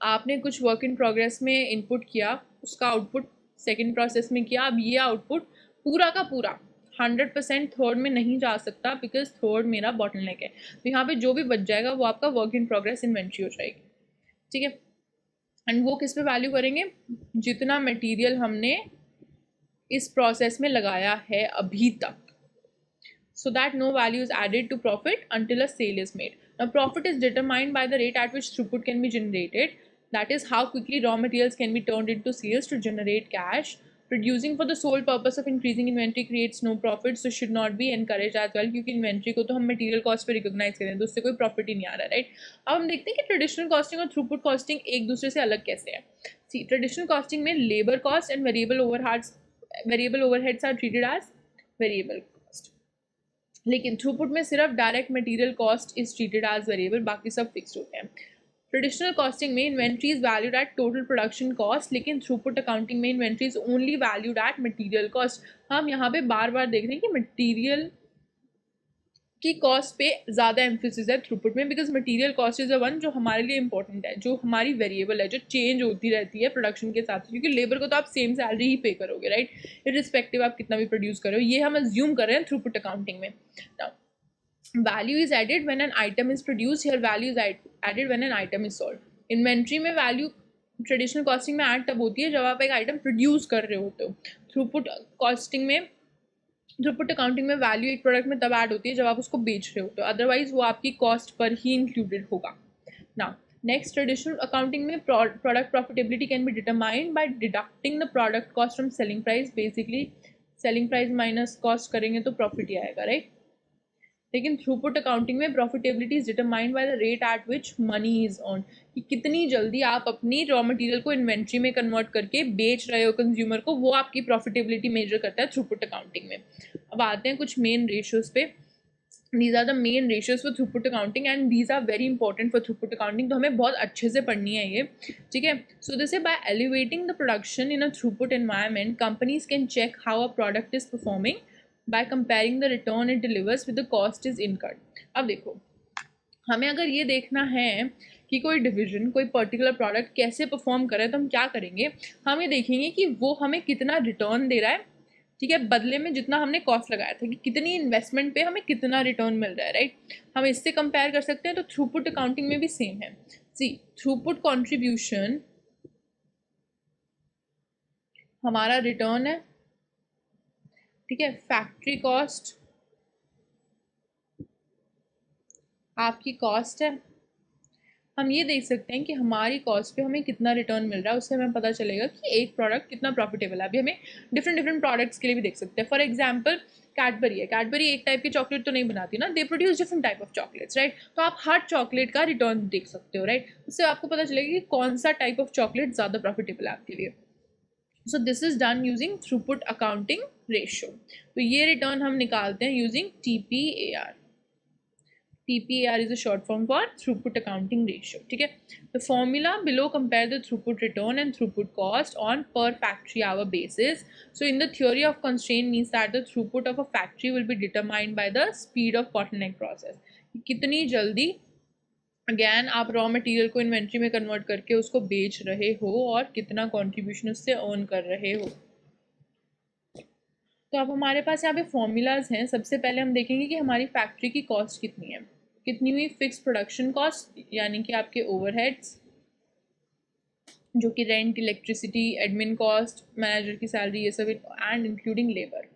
A: आपने कुछ वर्क इन प्रोग्रेस में इनपुट किया, उसका आउटपुट सेकेंड प्रोसेस में किया. अब ये आउटपुट पूरा का पूरा 100% थर्ड में नहीं जा सकता बिकॉज थर्ड मेरा बॉटलनेक है. तो यहाँ पे जो भी बच जाएगा वो आपका वर्क इन प्रोग्रेस इन्वेंट्री हो जाएगी. ठीक है, एंड वो किस पे वैल्यू करेंगे, जितना मटेरियल हमने इस प्रोसेस में लगाया है अभी तक. so that no value is added to profit until a sale is made. Now, profit is determined by the rate at which throughput can be generated. That is how quickly raw materials can be turned into sales to generate cash. Producing for the sole purpose of increasing inventory creates no profit, so should not be encouraged as well, क्योंकि inventory को तो हम material cost पे recognise करें तो उससे कोई profit ही नहीं आ रहा, राइट। अब हम देखते हैं कि ट्रेडिशनल कॉस्टिंग और थ्रूपुट कॉस्टिंग एक दूसरे से अलग कैसे है। सी, ट्रेडिशनल कॉस्टिंग में labour cost and variable overheads are treated as variable cost, लेकिन थ्रूपुट में सिर्फ direct material cost is treated as variable, बाकी सब फिक्स्ड होते हैं। ट्रेडिशनल कॉस्टिंग में inventory is valued at total production cost, लेकिन थ्रूपुट अकाउंटिंग में inventory is only valued at material cost. हम यहाँ पे बार बार देख रहे हैं कि मटेरियल की कॉस्ट पे ज़्यादा एम्फोसिस है थ्रूपुट में, because material cost is a one जो हमारे लिए इंपॉर्टेंट है, जो हमारी वेरिएबल है, जो चेंज होती रहती है प्रोडक्शन के साथ, क्योंकि लेबर को तो आप सेम सैलरी ही पे करोगे, राइट, इररिस्पेक्टिव आप कितना भी प्रोड्यूस करो। ये हम अज्यूम कर रहे हैं थ्रूपुट अकाउंटिंग में। Now, value is added when an item is produced, here value is added when an item is sold. Inventory में वैल्यू ट्रेडिशनल कॉस्टिंग में ऐड तब होती है जब आप एक आइटम प्रोड्यूस कर रहे होते हो। थ्रूपुट कॉस्टिंग में, थ्रूपुट अकाउंटिंग में वैल्यू एक प्रोडक्ट में तब ऐड होती है जब आप उसको बेच रहे होते हो, अदरवाइज वो आपकी कॉस्ट पर ही इंक्लूडेड होगा। नाउ नेक्स्ट, ट्रेडिशनल अकाउंटिंग में product profitability can be determined by deducting the product cost from selling price. Basically selling price minus cost करेंगे तो प्रॉफिट ही आएगा, राइट। लेकिन थ्रूपुट अकाउंटिंग में profitability is determined by the rate at which money is earn, कि कितनी जल्दी आप अपनी रॉ मटेरियल को इन्वेंट्री में कन्वर्ट करके बेच रहे हो कंज्यूमर को, वो आपकी प्रॉफिटेबिलिटी मेजर करता है थ्रूपुट अकाउंटिंग में। अब आते हैं कुछ मेन रेशियोज पे। These are the main ratios for throughput accounting and these are very important for throughput accounting, तो हमें बहुत अच्छे से पढ़नी है ये, ठीक है। So this by elevating the production in a throughput environment, companies can check how a product is performing by comparing the return it delivers with the cost is incurred। अब देखो, हमें अगर ये देखना है कि कोई डिवीजन, कोई पर्टिकुलर प्रोडक्ट कैसे परफॉर्म करे, तो हम क्या करेंगे, हम ये देखेंगे कि वो हमें कितना रिटर्न दे रहा है, ठीक है, बदले में जितना हमने कॉस्ट लगाया था, कि कितनी इन्वेस्टमेंट पे हमें कितना रिटर्न मिल रहा है, राइट। हम इससे कंपेयर कर सकते हैं, तो थ्रूपुट अकाउंटिंग में भी सेम है। सी, थ्रूपुट कॉन्ट्रीब्यूशन हमारा रिटर्न है, ठीक है, फैक्ट्री कॉस्ट आपकी कॉस्ट है। हम ये देख सकते हैं कि हमारी कॉस्ट पे हमें कितना रिटर्न मिल रहा है, उससे हमें पता चलेगा कि एक प्रोडक्ट कितना प्रॉफिटेबल है। अभी हमें डिफरेंट प्रोडक्ट्स के लिए भी देख सकते हैं। फॉर एग्जांपल कैडबरी है, कैडबरी एक टाइप की चॉकलेट तो नहीं बनाती ना, they produce different type of chocolates, right. तो आप हर चॉकलेट का रिटर्न देख सकते हो, राइट, उससे आपको पता चलेगा कि कौन सा टाइप ऑफ चॉकलेट ज़्यादा प्रॉफिटेबल है आपके लिए। सो this is done using throughput accounting ratio. तो ये रिटर्न हम निकालते हैं using TPAR। TPAR is a short form for throughput accounting ratio, ठीक है। The formula below compare the throughput return and throughput cost on per factory hour basis. So in the theory of constraint means that the throughput of a factory will be determined by the speed of bottleneck process। कितनी जल्दी again आप raw material को inventory में convert करके उसको बेच रहे हो और कितना कंट्रीब्यूशन उससे अर्न कर रहे हो। तो अब हमारे पास यहाँ पे फॉर्मूलाज हैं। सबसे पहले हम देखेंगे कि हमारी फैक्ट्री की कॉस्ट कितनी है, कितनी हुई फिक्स प्रोडक्शन कॉस्ट, यानी कि आपके ओवरहेड्स, जो कि rent, electricity, admin cost, manager की सैलरी, ये सब, and including labour.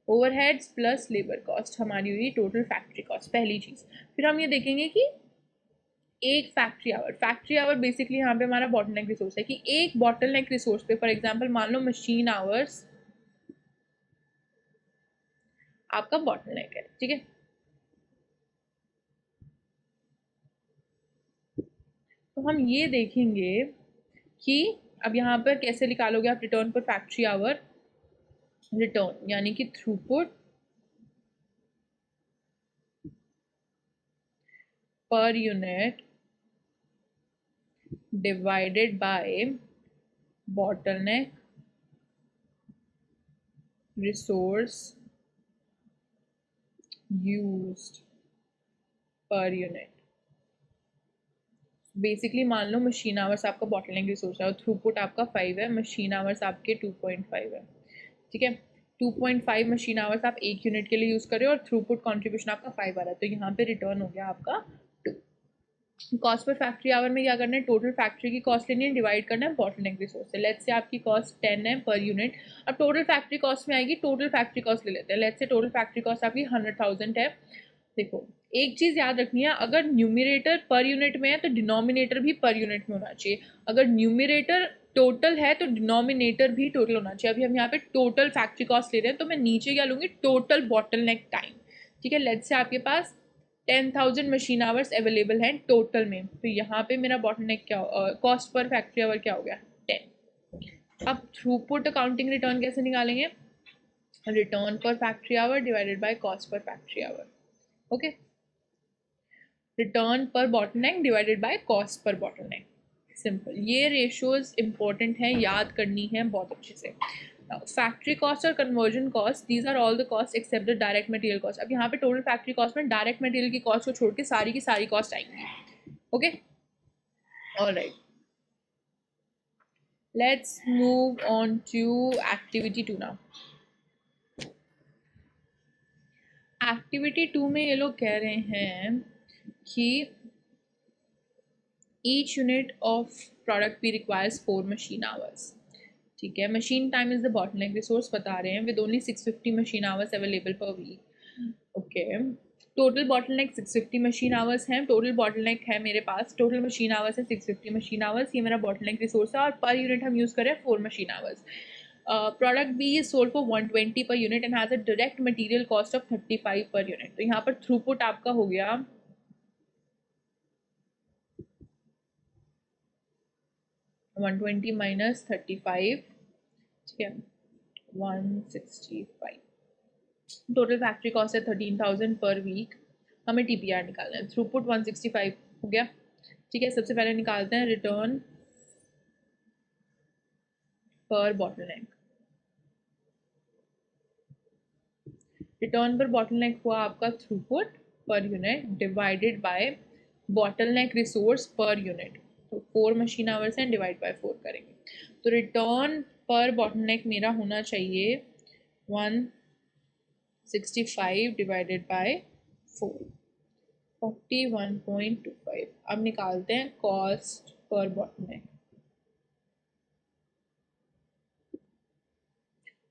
A: Overheads plus labour cost हमारी हुई टोटल फैक्ट्री कॉस्ट, पहली चीज़। फिर हम ये देखेंगे कि एक फैक्ट्री आवर बेसिकली यहाँ पे हमारा बॉटलनेक रिसोर्स है, कि एक बॉटलनेक रिसोर्स पे फॉर एग्जांपल मान लो मशीन आवर्स आपका बॉटलनेक है, ठीक है। तो हम ये देखेंगे कि अब यहाँ पर कैसे निकालोगे आप return per factory our. Return यानी कि throughput per unit divided by bottleneck resource used per unit. Basically मान लो मशीन आवर्स आपका बॉटलनेक रिसोर्स है और थ्रूपुट आपका 5 है, मशीन आवर्स आपके 2.5 है, ठीक है। 2.5 मशीन आवर्स आप एक यूनिट के लिए यूज़ कर रहे हो और थ्रूपुट कंट्रीब्यूशन आपका 5 आ रहा है, तो यहाँ पे रिटर्न हो गया आपका 2। कॉस्ट पर फैक्ट्री आवर में क्या करना है, टोटल फैक्ट्री की कॉस्ट लेनी है, डिवाइड करना है बॉटलनेक रिसोर्स से। लेट्स से आपकी कॉस्ट 10 है पर यूनिट। अब टोटल फैक्ट्री कॉस्ट में आएगी, टोटल फैक्ट्री कॉस्ट ले लेते हैं। Let's say total factory cost आपकी 100,000 है। देखो एक चीज याद रखनी है, अगर न्यूमिनेटर पर यूनिट में है तो डिनोमिनेटर भी पर यूनिट में होना चाहिए। अगर न्यूमिनेटर टोटल है तो डिनोमिनेटर भी टोटल होना चाहिए। अभी हम यहाँ पे टोटल फैक्ट्री कॉस्ट ले रहे हैं, तो मैं नीचे क्या लूंगी, टोटल बॉटलनेक टाइम। ठीक है, लेट्स से आपके पास 10,000 मशीन आवर्स अवेलेबल हैं टोटल में, तो यहाँ पे मेरा बॉटलनेक क्या, कॉस्ट पर फैक्ट्री आवर क्या हो गया, 10। अब थ्रूपुट अकाउंटिंग रिटर्न कैसे निकालेंगे, return per factory hour divided by cost per factory hour. Okay, return पर bottleneck divided by cost per bottleneck, simple. ये रेशियोज इंपॉर्टेंट हैं, याद करनी है बहुत अच्छे से। फैक्ट्री कॉस्ट और conversion cost, these are all the cost except the direct material cost. अब यहाँ पे टोटल फैक्ट्री कॉस्ट में डायरेक्ट मटेरियल की कॉस्ट को छोड़ के सारी की सारी कॉस्ट आएंगी। Okay, alright, let's move on to activity 2 now. Activity 2 में ये लोग कह रहे हैं कि each unit of product P requires 4 machine hours। ठीक है, machine time is the bottleneck resource बता रहे हैं, with only 650 machine hours available per week. Okay, total bottleneck 650 machine hours हैं। टोटल बॉटलनेक है मेरे पास, टोटल मशीन आवर्स है 650 machine hours, ये मेरा बॉटलनेक रिसोर्स है, और पर यूनिट हम यूज़ करें 4 machine hours. Product B is sold for 120 per unit and has a direct material cost of 35 per unit. तो यहाँ पर थ्रूपुट आपका हो गया 120 माइनस 35, ठीक है, 165। टोटल फैक्ट्री कॉस्ट है 13,000 पर वीक। हमें टीपीआर निकालना है, थ्रूपुट 165 हो गया। ठीक है, सबसे पहले निकालते हैं रिटर्न पर बॉटलनेक। रिटर्न पर बॉटलनेक हुआ आपका throughput per unit divided by bottleneck resource per unit. तो 4 मशीन आवर्स हैं, डिवाइड बाय 4 करेंगे, तो रिटर्न पर बॉटलनेक मेरा होना चाहिए 165 डिवाइडेड बाय 4, 41.25। अब निकालते हैं cost per bottleneck.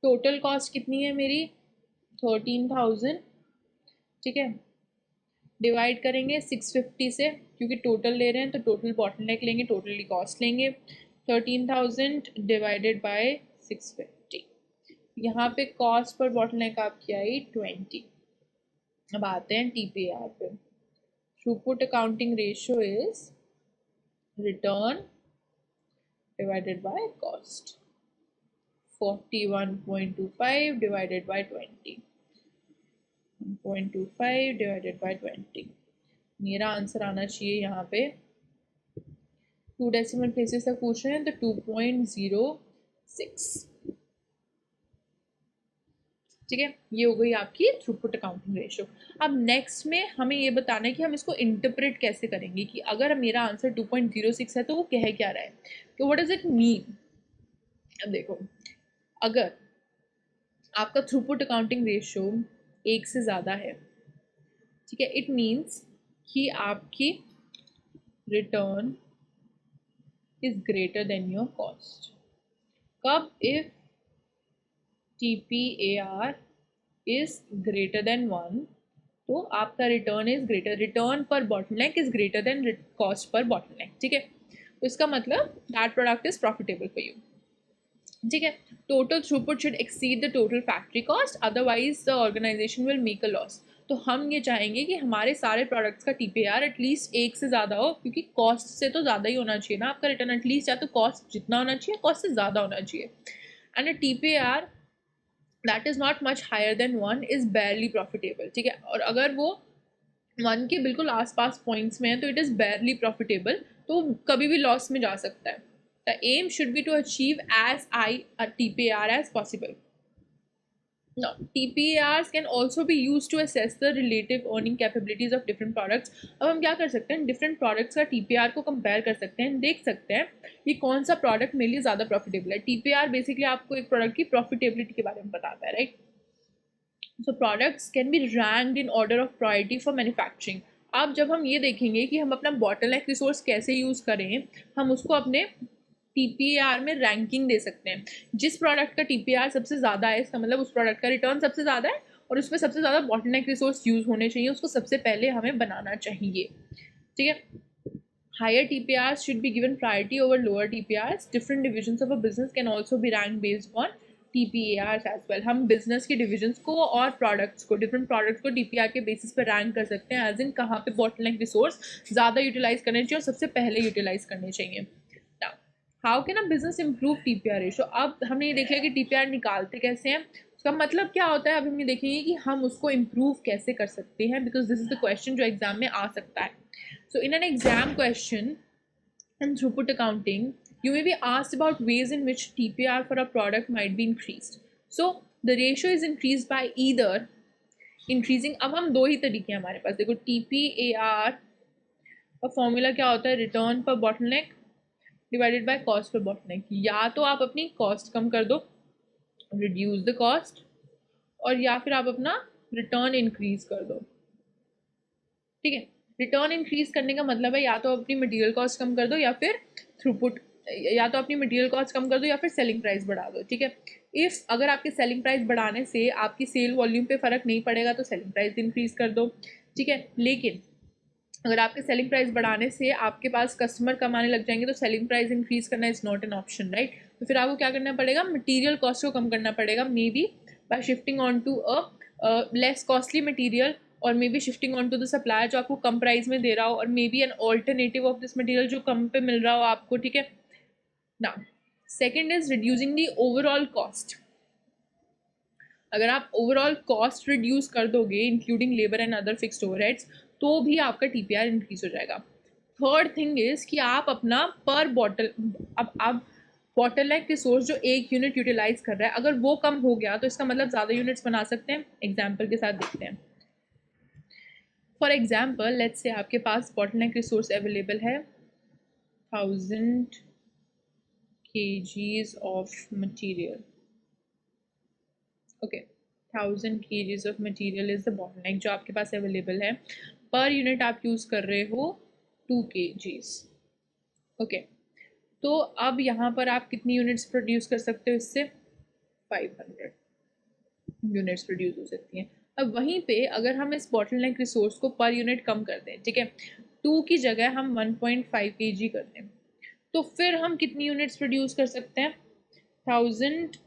A: Total cost कितनी है मेरी, 13,000। ठीक है, डिवाइड करेंगे 650 से, क्योंकि टोटल ले रहे हैं तो टोटल बॉटलनेक लेंगे, टोटली कॉस्ट लेंगे। 13,000 डिवाइडेड बाय 650, यहाँ पे कॉस्ट पर बॉटलनेक आपकी आई 20। अब आते हैं टीपीआर पे। Throughput accounting ratio is return divided by cost, 41.25 divided by 20, 1.25 divided by 20। मेरा आंसर आना चाहिए यहाँ पे 2 डेसिमल प्लेसेस तक पूछ रहे हैं तो 2.06। ठीक है, ये हो गई आपकी थ्रूपुट अकाउंटिंग रेशियो। अब नेक्स्ट में हमें ये बताना है कि हम इसको इंटरप्रेट कैसे करेंगे, कि अगर मेरा आंसर 2.06 है तो वो कह क्या रहा है, तो व्हाट डज इट मीन। अब देखो, अगर आपका थ्रूपुट अकाउंटिंग रेशियो 1 से ज़्यादा है, ठीक है, इट मीन्स कि आपकी return is greater than your cost. कब, if TPAR is greater than 1, तो आपका रिटर्न इज ग्रेटर, रिटर्न पर bottleneck is greater than cost per bottleneck. ठीक है, तो इसका मतलब that product is profitable for you. ठीक है, total throughput should exceed the total factory cost, otherwise the organization will make a loss. तो हम ये चाहेंगे कि हमारे सारे प्रोडक्ट्स का टीपीआर एटलीस्ट 1 से ज़्यादा हो, क्योंकि कॉस्ट से तो ज़्यादा ही होना चाहिए ना आपका रिटर्न, एटलीस्ट, या तो कॉस्ट जितना होना चाहिए कॉस्ट से ज़्यादा होना चाहिए। And a TPR that is not much higher than 1 is barely profitable. ठीक है, और अगर वो 1 के बिल्कुल आसपास पॉइंट्स में है तो इट इज़ बैरली प्रॉफिटेबल, तो कभी भी लॉस में जा सकता है। The aim should be to achieve as high a TPAR as possible. Now, TPARs can also be used to assess the relative earning capabilities of different products. अब हम क्या कर सकते हैं, डिफरेंट प्रोडक्ट्स का TPAR को कंपेयर कर सकते हैं, देख सकते हैं कि कौन सा प्रोडक्ट मेरे लिए ज़्यादा प्रॉफिटेबल है। TPAR बेसिकली आपको एक प्रोडक्ट की प्रॉफिटेबिलिटी के बारे में बताता है, right. So products can be ranked in order of priority for manufacturing. अब जब हम ये देखेंगे कि हम अपना बॉटलनेक रिसोर्स कैसे यूज़ करें, हम उसको अपने TPAR में रैंकिंग दे सकते हैं। जिस प्रोडक्ट का TPAR सबसे ज़्यादा है, इसका मतलब उस प्रोडक्ट का रिटर्न सबसे ज़्यादा है और उसमें सबसे ज़्यादा बॉटलनेक रिसोर्स यूज़ होने चाहिए, उसको सबसे पहले हमें बनाना चाहिए। ठीक है, higher TPRs should be given priority over lower TPRs. Different divisions of a business can also be ranked based on TPARs as well. हम business के divisions को और products को, different products को TPR के basis पर rank कर सकते हैं, as in कहाँ पे bottleneck resource ज़्यादा utilize करने चाहिए और सबसे पहले utilize करने चाहिए। Now, how can a business improve TPR ratio? अब हमने ये देखा कि TPR निकालते कैसे हैं, उसका मतलब क्या होता है, अब हम ये देखेंगे कि हम उसको improve कैसे कर सकते हैं, because this is the question जो exam में आ सकता है। So in an exam question in throughput accounting, you may be asked about ways in which TPR for a product might be increased. So the ratio is increased by either increasing, अब हम दो ही तरीके हैं हमारे पास, देखो TPAR का formula क्या होता है, रिटर्न पर bottleneck divided by cost per bottleneck. या तो आप अपनी कॉस्ट कम कर दो, रिड्यूस द कॉस्ट, और या फिर आप अपना रिटर्न इंक्रीज कर दो। ठीक है, रिटर्न इंक्रीज करने का मतलब है या तो अपनी मटेरियल कॉस्ट कम कर दो या फिर थ्रूपुट, या तो अपनी मटेरियल कॉस्ट कम कर दो या फिर सेलिंग प्राइस बढ़ा दो। ठीक है, इफ़ अगर आपके सेलिंग प्राइस बढ़ाने से आपकी सेल वॉल्यूम पे फ़र्क नहीं पड़ेगा तो सेलिंग प्राइस इंक्रीज कर दो। ठीक है, लेकिन अगर आपके सेलिंग प्राइस बढ़ाने से आपके पास कस्टमर कम आने लग जाएंगे तो सेलिंग प्राइस इंक्रीज करना is not an option, right. तो फिर आपको क्या करना पड़ेगा, मटीरियल कॉस्ट को कम करना पड़ेगा, may be by shifting on to a less costly material, और may be shifting on to the supplier जो आपको कम प्राइस में दे रहा हो, और may be an alternative of this material जो कम पे मिल रहा हो आपको। ठीक है, ना second is reducing the overall cost. अगर आप ओवरऑल कॉस्ट रिड्यूस कर दोगे including labour and other fixed overheads तो भी आपका TPR इंक्रीज हो जाएगा। थर्ड थिंग इज कि आप अपना पर बॉटल, अब आप बॉटलनेक रिसोर्स जो एक यूनिट यूटिलाइज कर रहा है अगर वो कम हो गया तो इसका मतलब ज़्यादा यूनिट्स बना सकते हैं। एग्जाम्पल के साथ देखते हैं। फॉर एग्जाम्पल लेट्स से आपके पास बॉटलनेक रिसोर्स अवेलेबल है 1000 kgs of material. Okay, 1000 kgs of material is the bottleneck जो आपके पास अवेलेबल है। पर यूनिट आप यूज़ कर रहे हो 2 kgs। ओके, तो अब यहाँ पर आप कितनी यूनिट्स प्रोड्यूस कर सकते हो, इससे 500 यूनिट्स प्रोड्यूस हो सकती हैं। अब वहीं पे अगर हम इस बॉटलनेक रिसोर्स को पर यूनिट कम कर दें, ठीक है, 2 की जगह हम 1.5 kg कर दें, तो फिर हम कितनी यूनिट्स प्रोड्यूस कर सकते हैं, 1000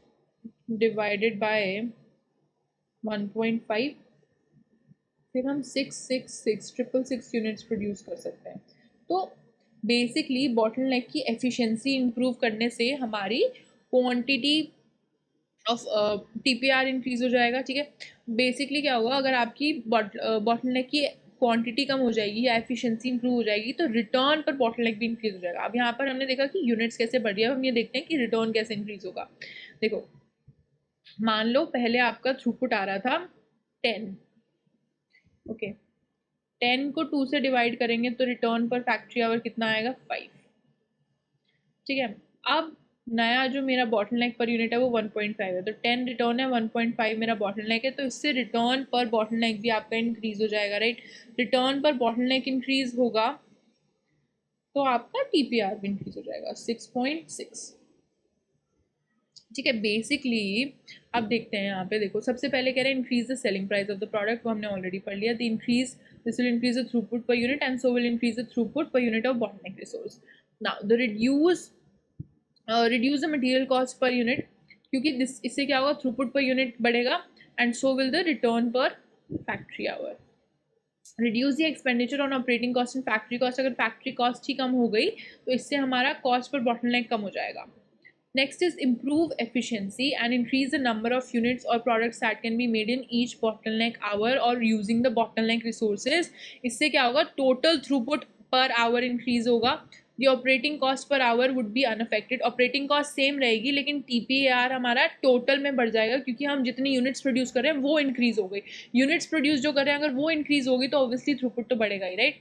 A: डिवाइडेड बाय 1.5, फिर हम 666 यूनिट्स प्रोड्यूस कर सकते हैं। तो बेसिकली बॉटलनेक की एफिशिएंसी इंप्रूव करने से हमारी क्वांटिटी ऑफ TPR इंक्रीज हो जाएगा। ठीक है, बेसिकली क्या होगा, अगर आपकी बॉटलनेक की क्वांटिटी कम हो जाएगी या एफिशिएंसी इंप्रूव हो जाएगी तो रिटर्न पर बॉटलनेक भी इंक्रीज हो जाएगा। अब यहाँ पर हमने देखा कि यूनिट्स कैसे बढ़ रही है, अब हम ये देखते हैं कि रिटर्न कैसे इंक्रीज होगा। देखो, मान लो पहले आपका थ्रूपुट आ रहा था 10, ओके, 10 को 2 से डिवाइड करेंगे तो रिटर्न पर फैक्ट्री आवर कितना आएगा, 5। ठीक है, अब नया जो मेरा बॉटलनेक पर यूनिट है वो 1.5 है, तो 10 रिटर्न है, 1.5 मेरा बॉटलनेक है, तो इससे रिटर्न पर बॉटलनेक भी आपका इंक्रीज हो जाएगा, राइट। रिटर्न पर बॉटलनेक इंक्रीज होगा तो आपका TPR भी इंक्रीज हो जाएगा 6.6। ठीक है, बेसिकली अब देखते हैं यहाँ पे, देखो सबसे पहले कह रहे हैं increase the selling price of the product, वो हमने ऑलरेडी पढ़ लिया। This will increase the throughput per unit and so will increase the throughput per unit of bottleneck resource. Now the reduce the material cost per unit, क्योंकि इससे क्या होगा, throughput per unit बढ़ेगा and so will the return per factory hour. Reduce the expenditure on operating cost and factory cost, अगर factory cost ही कम हो गई तो इससे हमारा कॉस्ट पर बॉटलनेक कम हो जाएगा। Next is improve efficiency and increase the number of units or products that can be made in each bottleneck hour or using the bottleneck resources. इससे क्या होगा, total throughput per hour increase होगा। The operating cost per hour would be unaffected. Operating cost same रहेगी लेकिन TPAR हमारा total में बढ़ जाएगा क्योंकि हम जितनी units produce कर रहे हैं वो increase हो गई। Units produce जो कर रहे हैं अगर वो increase होगी तो obviously throughput तो बढ़ेगा ही, right?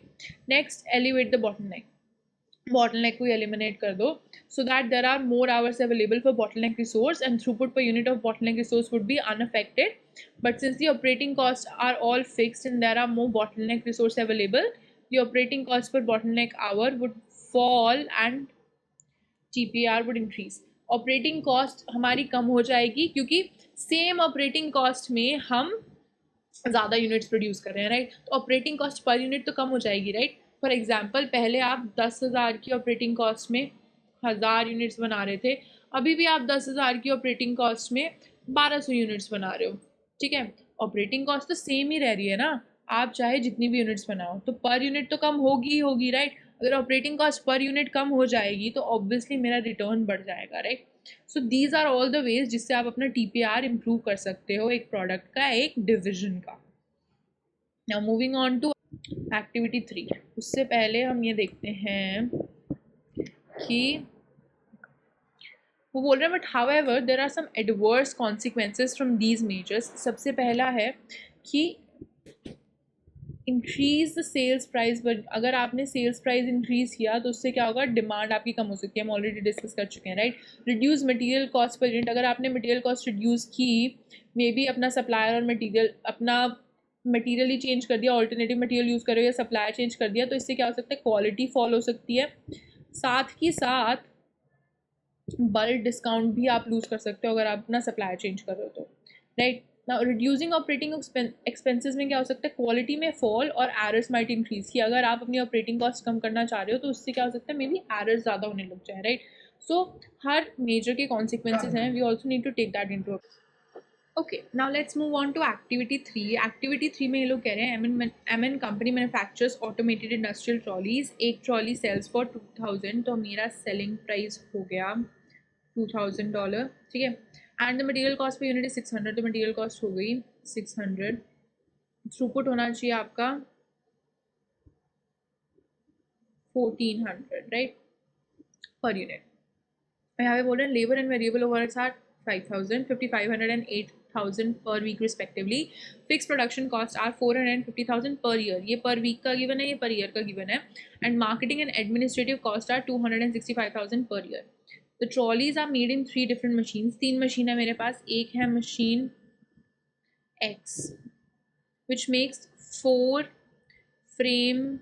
A: Next, elevate the bottleneck. Bottleneck को एलिमिनेट कर दो so that there are more hours available for bottleneck resource and throughput per unit of bottleneck resource would be unaffected. But since the operating costs are all fixed and there are more bottleneck resource available, the operating cost per bottleneck hour would fall and GPR would increase. Operating cost हमारी कम हो जाएगी क्योंकि same operating cost में हम ज़्यादा units produce कर रहे हैं, राइट? तो ऑपरेटिंग कॉस्ट पर यूनिट तो कम हो जाएगी, राइट? फॉर एग्जांपल पहले आप 10,000 की ऑपरेटिंग कॉस्ट में 1,000 यूनिट्स बना रहे थे, अभी भी आप 10,000 की ऑपरेटिंग कॉस्ट में 1,200 यूनिट्स बना रहे हो, ठीक है? ऑपरेटिंग कॉस्ट तो सेम ही रह रही है ना, आप चाहे जितनी भी यूनिट्स बनाओ, तो पर यूनिट तो कम होगी ही होगी, राइट? अगर ऑपरेटिंग कॉस्ट पर यूनिट कम हो जाएगी तो ऑब्वियसली मेरा रिटर्न बढ़ जाएगा, right? So these are all the ways जिससे आप अपना TPR इम्प्रूव कर सकते हो एक प्रोडक्ट का, एक डिविजन का। Now moving on to activity 3। उससे पहले हम ये देखते हैं कि वो बोल रहे हैं but however there are some adverse consequences from these measures. सबसे पहला है कि increase the sales price, but अगर आपने सेल्स प्राइस इंक्रीज किया तो उससे क्या होगा, डिमांड आपकी कम हो सकती है, हम ऑलरेडी डिस्कस कर चुके हैं, right? Reduce material cost per unit, अगर आपने मटेरियल कॉस्ट रिड्यूस की, मे बी अपना सप्लायर और मटेरियल, अपना मटेरियल ही चेंज कर दिया, ऑल्टरनेटिव मटेरियल यूज़ करो या सप्लायर चेंज कर दिया, तो इससे क्या हो सकता है, क्वालिटी फॉल हो सकती है। साथ ही साथ बल्क डिस्काउंट भी आप लूज़ कर सकते हो अगर आप अपना सप्लायर चेंज कर रहे हो तो, right? Now reducing operating expenses में क्या हो सकता है, क्वालिटी में फॉल और एरर्स माइट इंक्रीज, कि अगर आप अपनी ऑपरेटिंग कॉस्ट कम करना चाह रहे हो तो उससे क्या हो सकता है, मे बी एरर्स ज़्यादा होने लग जाए, राइट? सो हर मेजर के कॉन्सिक्वेंसेज हैं, we also need to take that into. Okay, now let's move on to activity 3। Activity 3 में ये लोग कह रहे हैं M N company manufactures automated industrial trolleys. एक ट्रॉली सेल्स फॉर 2000, तो मेरा सेलिंग प्राइस हो गया $2,000, ठीक है? And the material cost per unit 600, तो मटेरियल कॉस्ट हो गई 600। थ्रूपुट होना चाहिए आपका 1400, राइट, पर यूनिट। यहाँ पे बोल रहे हैं labour and variable overheads are 5,000, 5,500 and 8,000 per week respectively. Fixed production costs are 450,000 per year. ये per week का गिवन है, ये per year का गिवन है. And marketing and administrative costs are 265,000 per year. The trolleys are made in 3 different machines. 3 machine है मेरे पास. एक है machine X, which makes 4 frame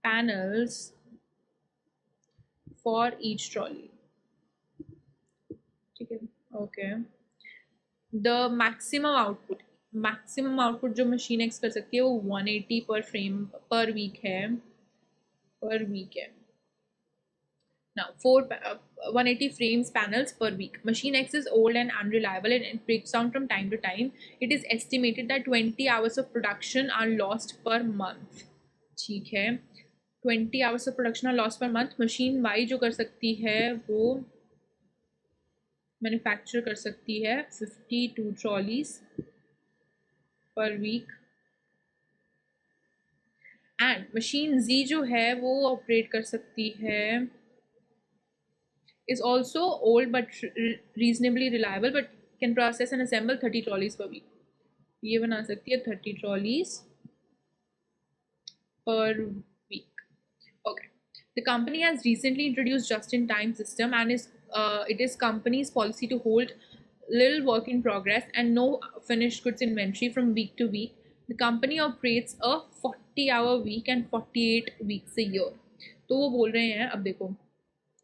A: panels for each trolley. ठीक है, ओके। द मैक्सिमम आउटपुट जो machine x कर सकती है वो 180 पर फ्रेम पर वीक है, now 180 frames panels per week. Machine X is old and unreliable and it breaks down from time to time. It is estimated that 20 hours of production are lost per month. ठीक है, 20 hours of production are lost per month. Machine Y जो कर सकती है वो manufacture कर सकती है 52 ट्रॉलीज पर वीक, एंड मशीन Z जो है वो ऑपरेट कर सकती है, is also old but reasonably reliable but can process and assemble 30 trolleys per week. ये बना सकती है 30 trolleys per week. Okay. The company has recently introduced just-in-time system and it is company's policy to hold little work in progress and no finished goods inventory from week to week. The company operates a 40-hour week and 48 weeks a year. तो वो बोल रहे हैं, अब देखो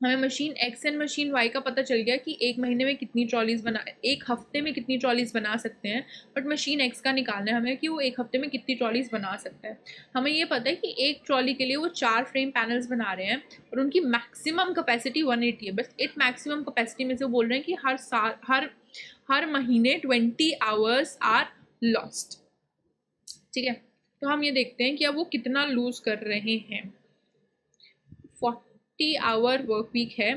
A: हमें machine X and machine Y का पता चल गया कि एक महीने में कितनी ट्रॉलीज बना, एक हफ्ते में कितनी ट्रॉलीज बना सकते हैं, बट मशीन X का निकालना है हमें कि वो एक हफ्ते में कितनी ट्रॉलीज बना सकता है। हमें ये पता है कि एक ट्रॉली के लिए वो 4 फ्रेम पैनल्स बना रहे हैं और उनकी मैक्सिमम कैपेसिटी 180 है, बस एक मैक्सिमम कैपेसिटी में से वो बोल रहे हैं कि हर महीने 20 आवर्स आर लॉस्ट, ठीक है? तो हम ये देखते हैं कि अब वो कितना लूज कर रहे हैं। 40 आवर वर्क वीक है,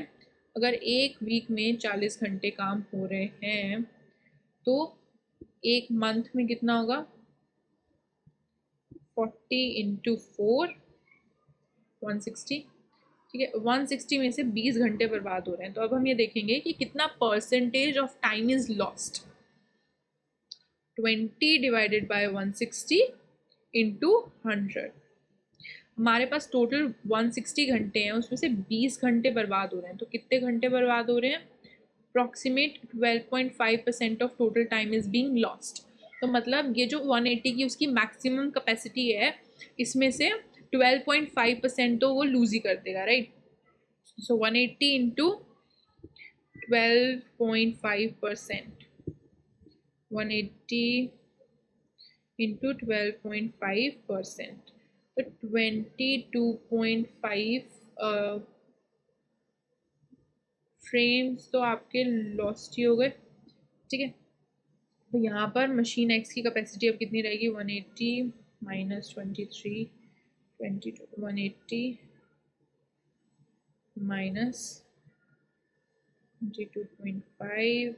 A: अगर एक वीक में 40 घंटे काम हो रहे हैं तो एक मंथ में कितना होगा, 40 इंटू 4 160, ठीक है? 160 में से 20 घंटे बर्बाद हो रहे हैं। तो अब हम ये देखेंगे कि कितना percentage of time is lost. 20 divided by 160 into 100, हमारे पास टोटल 160 घंटे हैं, उसमें से 20 घंटे बर्बाद हो रहे हैं। तो कितने घंटे बर्बाद हो रहे हैं? Approximate 12.5% of total time is being lost. तो मतलब ये जो 180 की उसकी मैक्सिमम कैपेसिटी है, इसमें से 12.5% तो वो लूज ही कर देगा, राइट। सो 180 इंटू 12.5%, 180 इंटू 12.5%, तो 22.5 फ्रेम्स तो आपके लॉस्ट ही हो गए, ठीक है। तो यहाँ पर मशीन एक्स की कैपेसिटी अब कितनी रहेगी? 180 माइनस 23, 22, 180 माइनस 22.5,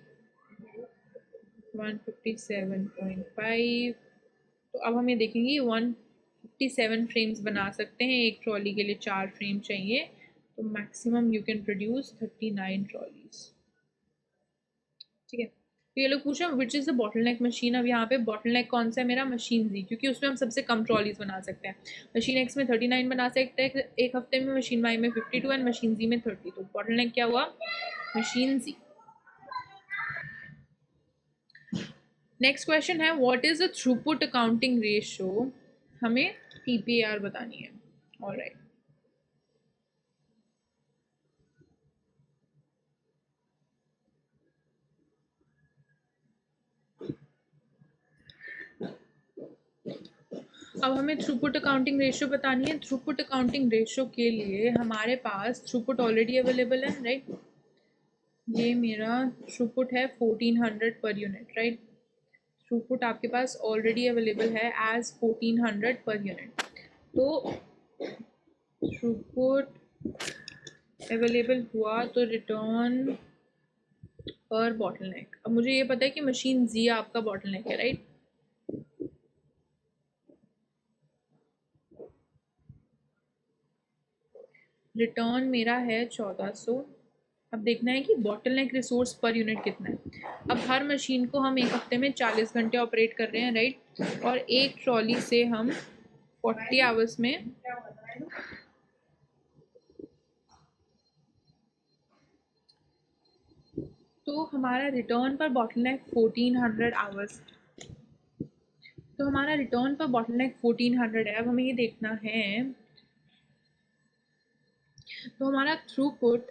A: 157.5। तो अब हम ये देखेंगे 157 फ्रेम्स बना सकते हैं, एक ट्रॉली के लिए 4 फ्रेम चाहिए, तो maximum you can produce 39 trolleys, ठीक है। तो ये लोग पूछ रहे हैं which is the bottleneck machine. अब यहाँ पे बॉटलनेक कौन सा है मेरा? मशीन जी, क्योंकि उसमें हम सबसे कम ट्रॉलीज बना सकते हैं। मशीन एक्स में 39 बना सकते हैं एक हफ्ते में, मशीन वाई में 52 एंड मशीन जी में 30। तो बॉटलनेक क्या हुआ? मशीन जी। नेक्स्ट क्वेश्चन है what is the throughput accounting ratio. हमें टीपीआर बतानी है। ऑलराइट, अब हमें थ्रूपुट अकाउंटिंग रेशियो बतानी है। थ्रूपुट अकाउंटिंग रेशियो के लिए हमारे पास थ्रूपुट ऑलरेडी अवेलेबल है, राइट। ये मेरा थ्रूपुट है 1400 पर यूनिट, राइट। थ्रूपुट आपके पास ऑलरेडी अवेलेबल है एज 1400 पर यूनिट। तो थ्रूपुट अवेलेबल हुआ तो रिटर्न पर बॉटलनेक। अब मुझे ये पता है कि मशीन जी आपका बॉटलनेक है, राइट। रिटर्न मेरा है 1400। अब देखना है कि बॉटलनेक रिसोर्स पर यूनिट कितना है। अब हर मशीन को हम एक हफ्ते में 40 घंटे ऑपरेट कर रहे हैं, राइट। और एक ट्रॉली से हम 40 आवर्स में तो हमारा रिटर्न पर बॉटलनेक 1400 आवर्स। तो हमारा रिटर्न पर बॉटलनेक 1400 है। अब हमें ये देखना है, तो हमारा थ्रूपुट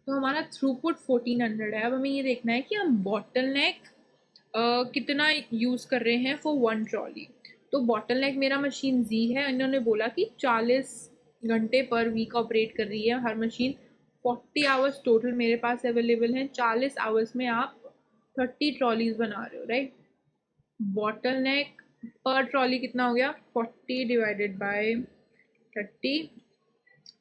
A: तो हमारा थ्रूपुट 1400 है। अब हमें ये देखना है कि हम बॉटलनेक कितना यूज़ कर रहे हैं फॉर 1 ट्रॉली। तो बॉटलनेक मेरा मशीन जी है, इन्होंने बोला कि 40 घंटे पर वीक ऑपरेट कर रही है हर मशीन। 40 आवर्स टोटल मेरे पास अवेलेबल हैं। 40 आवर्स में आप 30 ट्रॉलीज बना रहे हो, राइट। बॉटलनेक पर ट्रॉली कितना हो गया? 40 डिवाइडेड बाय 30,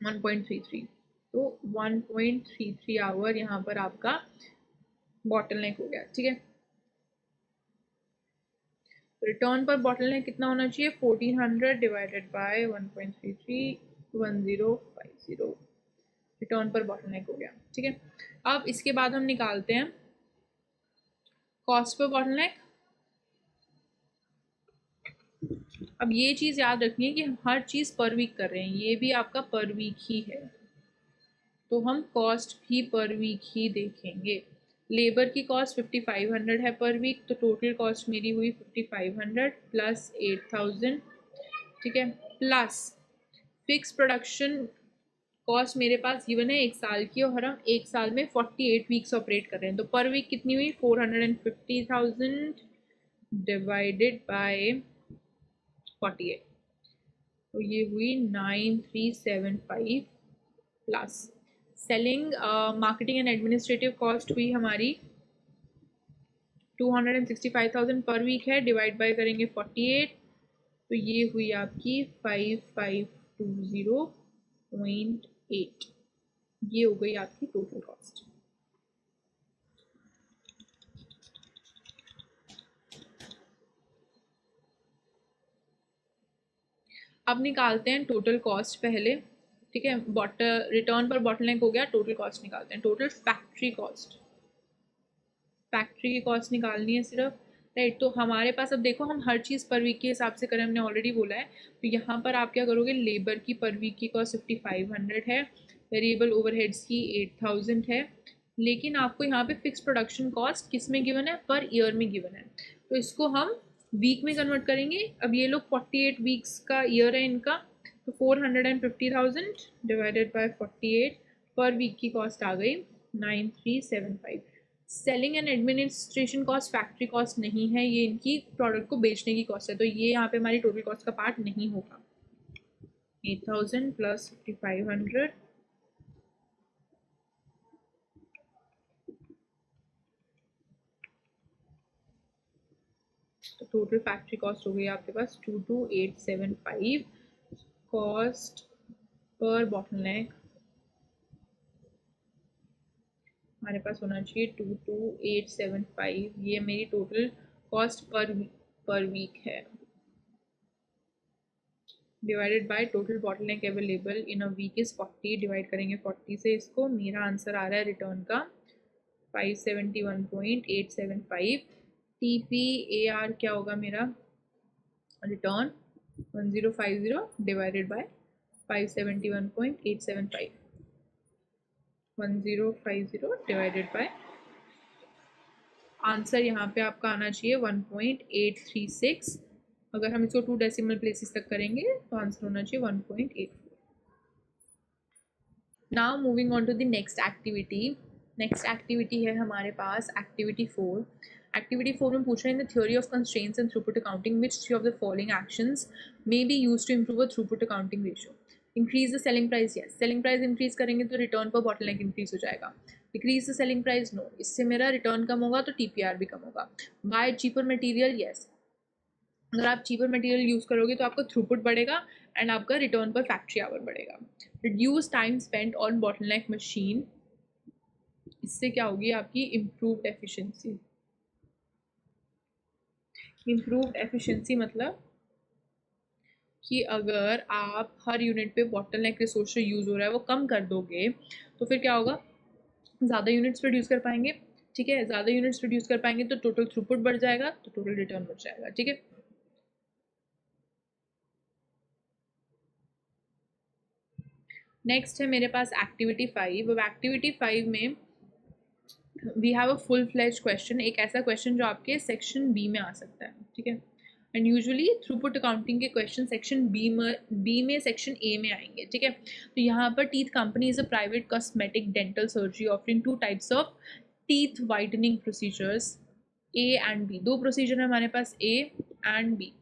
A: 1.33। तो 1.33 आवर यहाँ पर आपका बॉटलनेक हो गया, ठीक है। रिटर्न पर बॉटलनेक कितना होना चाहिए? 1400 डिवाइडेड बाय 1.33, 1050। रिटर्न पर बॉटलनेक हो गया, ठीक है। अब इसके बाद हम निकालते हैं कॉस्ट पर बॉटलनेक। अब ये चीज़ याद रखनी है कि हम हर चीज़ पर वीक कर रहे हैं, ये भी आपका पर वीक ही है, तो हम कॉस्ट भी पर वीक ही देखेंगे। लेबर की कॉस्ट 5500 है पर वीक, तो टोटल कॉस्ट मेरी हुई 5500 प्लस 8000, ठीक है। प्लस फिक्स प्रोडक्शन कॉस्ट मेरे पास गिवन है 1 साल की, और हम 1 साल में 48 वीक्स ऑपरेट कर रहे हैं। तो पर वीक कितनी हुई? 450,000 डिवाइडेड बाय 48, तो ये हुई 9375 plus selling marketing and administrative cost हुई हमारी 265,000 पर वीक है, डिवाइड बाय करेंगे 48, तो ये हुई आपकी 5520.8। ये हो गई आपकी टोटल कॉस्ट। अब निकालते हैं टोटल कॉस्ट पहले, ठीक है। रिटर्न पर बॉटलनेक हो गया, टोटल कॉस्ट निकालते हैं। टोटल फैक्ट्री कॉस्ट, फैक्ट्री की कॉस्ट निकालनी है सिर्फ। राइट। तो हमारे पास अब देखो हम हर चीज़ पर वीक के हिसाब से करें, हमने ऑलरेडी बोला है। तो यहाँ पर आप क्या करोगे, लेबर की पर वीक की कॉस्ट 5500 है, वेरिएबल ओवरहेड्स की 8000 है, लेकिन आपको यहाँ पे फिक्स प्रोडक्शन कॉस्ट किस में गिवन है, पर ईयर में गिवन है। तो इसको हम वीक में कन्वर्ट करेंगे। अब ये लोग 48 वीक्स का ईयर है इनका, तो 450,000 डिवाइडेड बाय 48, पर वीक की कॉस्ट आ गई 9375। Selling and administration cost factory cost नहीं है, ये इनकी प्रोडक्ट को बेचने की कॉस्ट है, तो ये यहाँ पे हमारी टोटल कॉस्ट का पार्ट नहीं होगा। 8000 प्लस 5500, तो टोटल फैक्ट्री कॉस्ट हो गई आपके पास 22875। कॉस्ट पर बॉटलनेक हमारे पास होना चाहिए 22875, ये मेरी टोटल कॉस्ट पर वीक है, divided by total bottleneck available in a week is 40, divide करेंगे 40 से इसको, मेरा आंसर आ रहा है रिटर्न का 571.875। TPAR क्या होगा मेरा, return 1050 divided by 571.875, 1050 divided by, answer यहाँ पे आपका आना चाहिए 1.836। अगर हम इसको 2 डेसिमल प्लेसेस तक करेंगे तो आंसर होना चाहिए 1.84। Now moving on to the next activity. Next activity है हमारे पास एक्टिविटी 4। एक्टिविटी 4 में पूछ रहे हैं, the theory of constraints and throughput accounting which three of the following actions may be used to improve a throughput accounting ratio. Increase the selling price, yes, selling price increase करेंगे तो return पर bottleneck increase हो जाएगा। Decrease the selling price, no, इससे मेरा return कम होगा तो TPR भी कम होगा। बाय चीपर मटेरियल, यस, अगर आप चीपर मटेरियल यूज़ करोगे तो आपका थ्रूपुट बढ़ेगा एंड आपका रिटर्न पर फैक्ट्री आवर बढ़ेगा। Reduce time spent on bottleneck machine, इससे क्या होगी आपकी इम्प्रूव्ड एफिशिएंसी। इम्प्रूव्ड एफिशिएंसी मतलब कि अगर आप हर यूनिट पे बॉटलनेक रिसोर्स जो यूज़ हो रहा है वो कम कर दोगे तो फिर क्या होगा, ज़्यादा यूनिट्स प्रोड्यूस कर पाएंगे। ठीक है, ज़्यादा यूनिट्स प्रोड्यूस कर पाएंगे तो टोटल थ्रूपुट बढ़ जाएगा, तो टोटल रिटर्न बढ़ जाएगा। ठीक है, नेक्स्ट है मेरे पास एक्टिविटी 5। अब एक्टिविटी 5 में we have a full fledge question, एक ऐसा क्वेश्चन जो आपके सेक्शन बी में आ सकता है। ठीक है, एंड यूजुअली थ्रूपुट अकाउंटिंग के क्वेश्चन सेक्शन बी में सेक्शन ए में आएंगे। ठीक है, तो यहाँ पर teeth company is a private cosmetic dental surgery offering 2 types of teeth whitening procedures, A and B. 2 procedure है हमारे पास, A and B.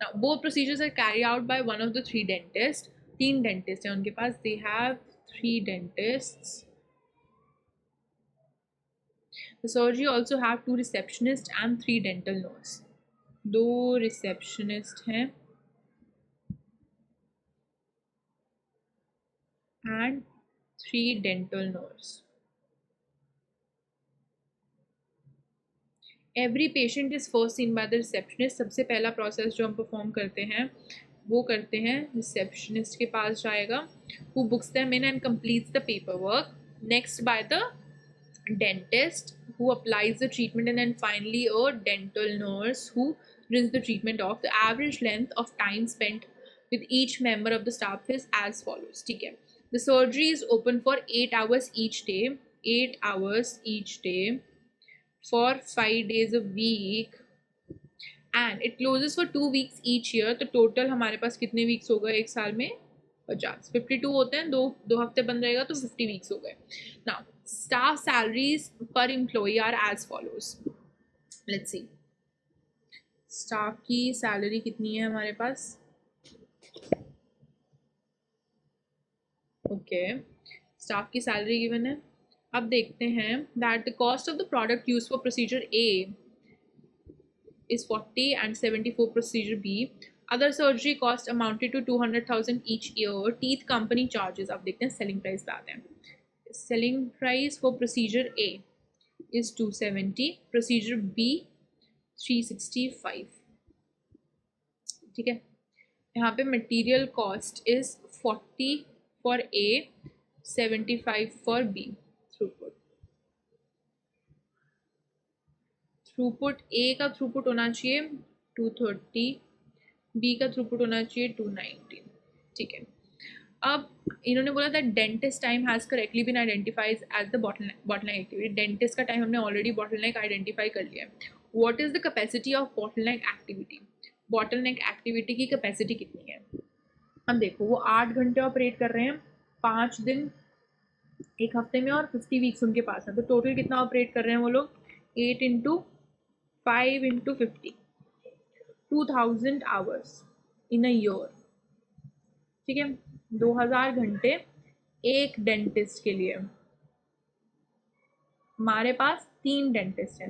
A: Now, both procedures are carried out by one of the 3 dentists. 3 dentists हैं उनके पास, they have 3 dentists. The surgery also have 2 receptionists and 3 dental nurse. 2 receptionist हैं and 3 dental nurse. Every patient is first seen by the receptionist. सबसे पहला process जो हम perform करते हैं वो करते हैं रिसेप्शनिस्ट के पास जाएगा, who books them in and completes the paper work. Next by the dentist who applies the treatment, and then finally a dental nurse who brings the treatment off. The average length of time spent with each member of the staff is as follows. ठीक है, the surgery is open for 8 hours each day, 8 hours each day for 5 days a week, and it closes for 2 weeks each year. तो total हमारे पास कितने weeks हो गए एक साल में, 50, 52 होते हैं, दो हफ्ते बंद रहेगा तो 50 वीक्स हो गए। Now staff salaries per employee are as follows. Let's see, staff की सैलरी कितनी है हमारे पास, ओके, स्टाफ की सैलरी गिवन है। अब देखते हैं that the cost of the product use for procedure A is 40 and 74 procedure B. Other surgery cost amounted to 200,000 each year. Teeth company charges, अब देखते हैं सेलिंग प्राइस पे आते हैं। Selling price for procedure A is 270, procedure B 365। ठीक है, यहाँ पे material cost is 40 for A, 75 for B throughput. Throughput A का थ्रूपुट होना चाहिए 230, बी का थ्रूपुट होना चाहिए 290। ठीक है, अब इन्होंने बोला था dentist time has correctly been identifies as the bottleneck activity. Dentist का टाइम हमने ऑलरेडी बॉटलनेक आइडेंटिफाई कर लिया है। What is the capacity of bottleneck activity? Bottleneck activity की कैपेसिटी कितनी है? अब देखो, वो 8 घंटे ऑपरेट कर रहे हैं 5 दिन एक हफ्ते में और 50 वीक्स उनके पास है, तो टोटल कितना ऑपरेट कर रहे हैं वो लोग? 8 into 5 into 50, 2000 hours in a year. ठीक है, 2000 घंटे एक डेंटिस्ट के लिए। हमारे पास 3 डेंटिस्ट हैं,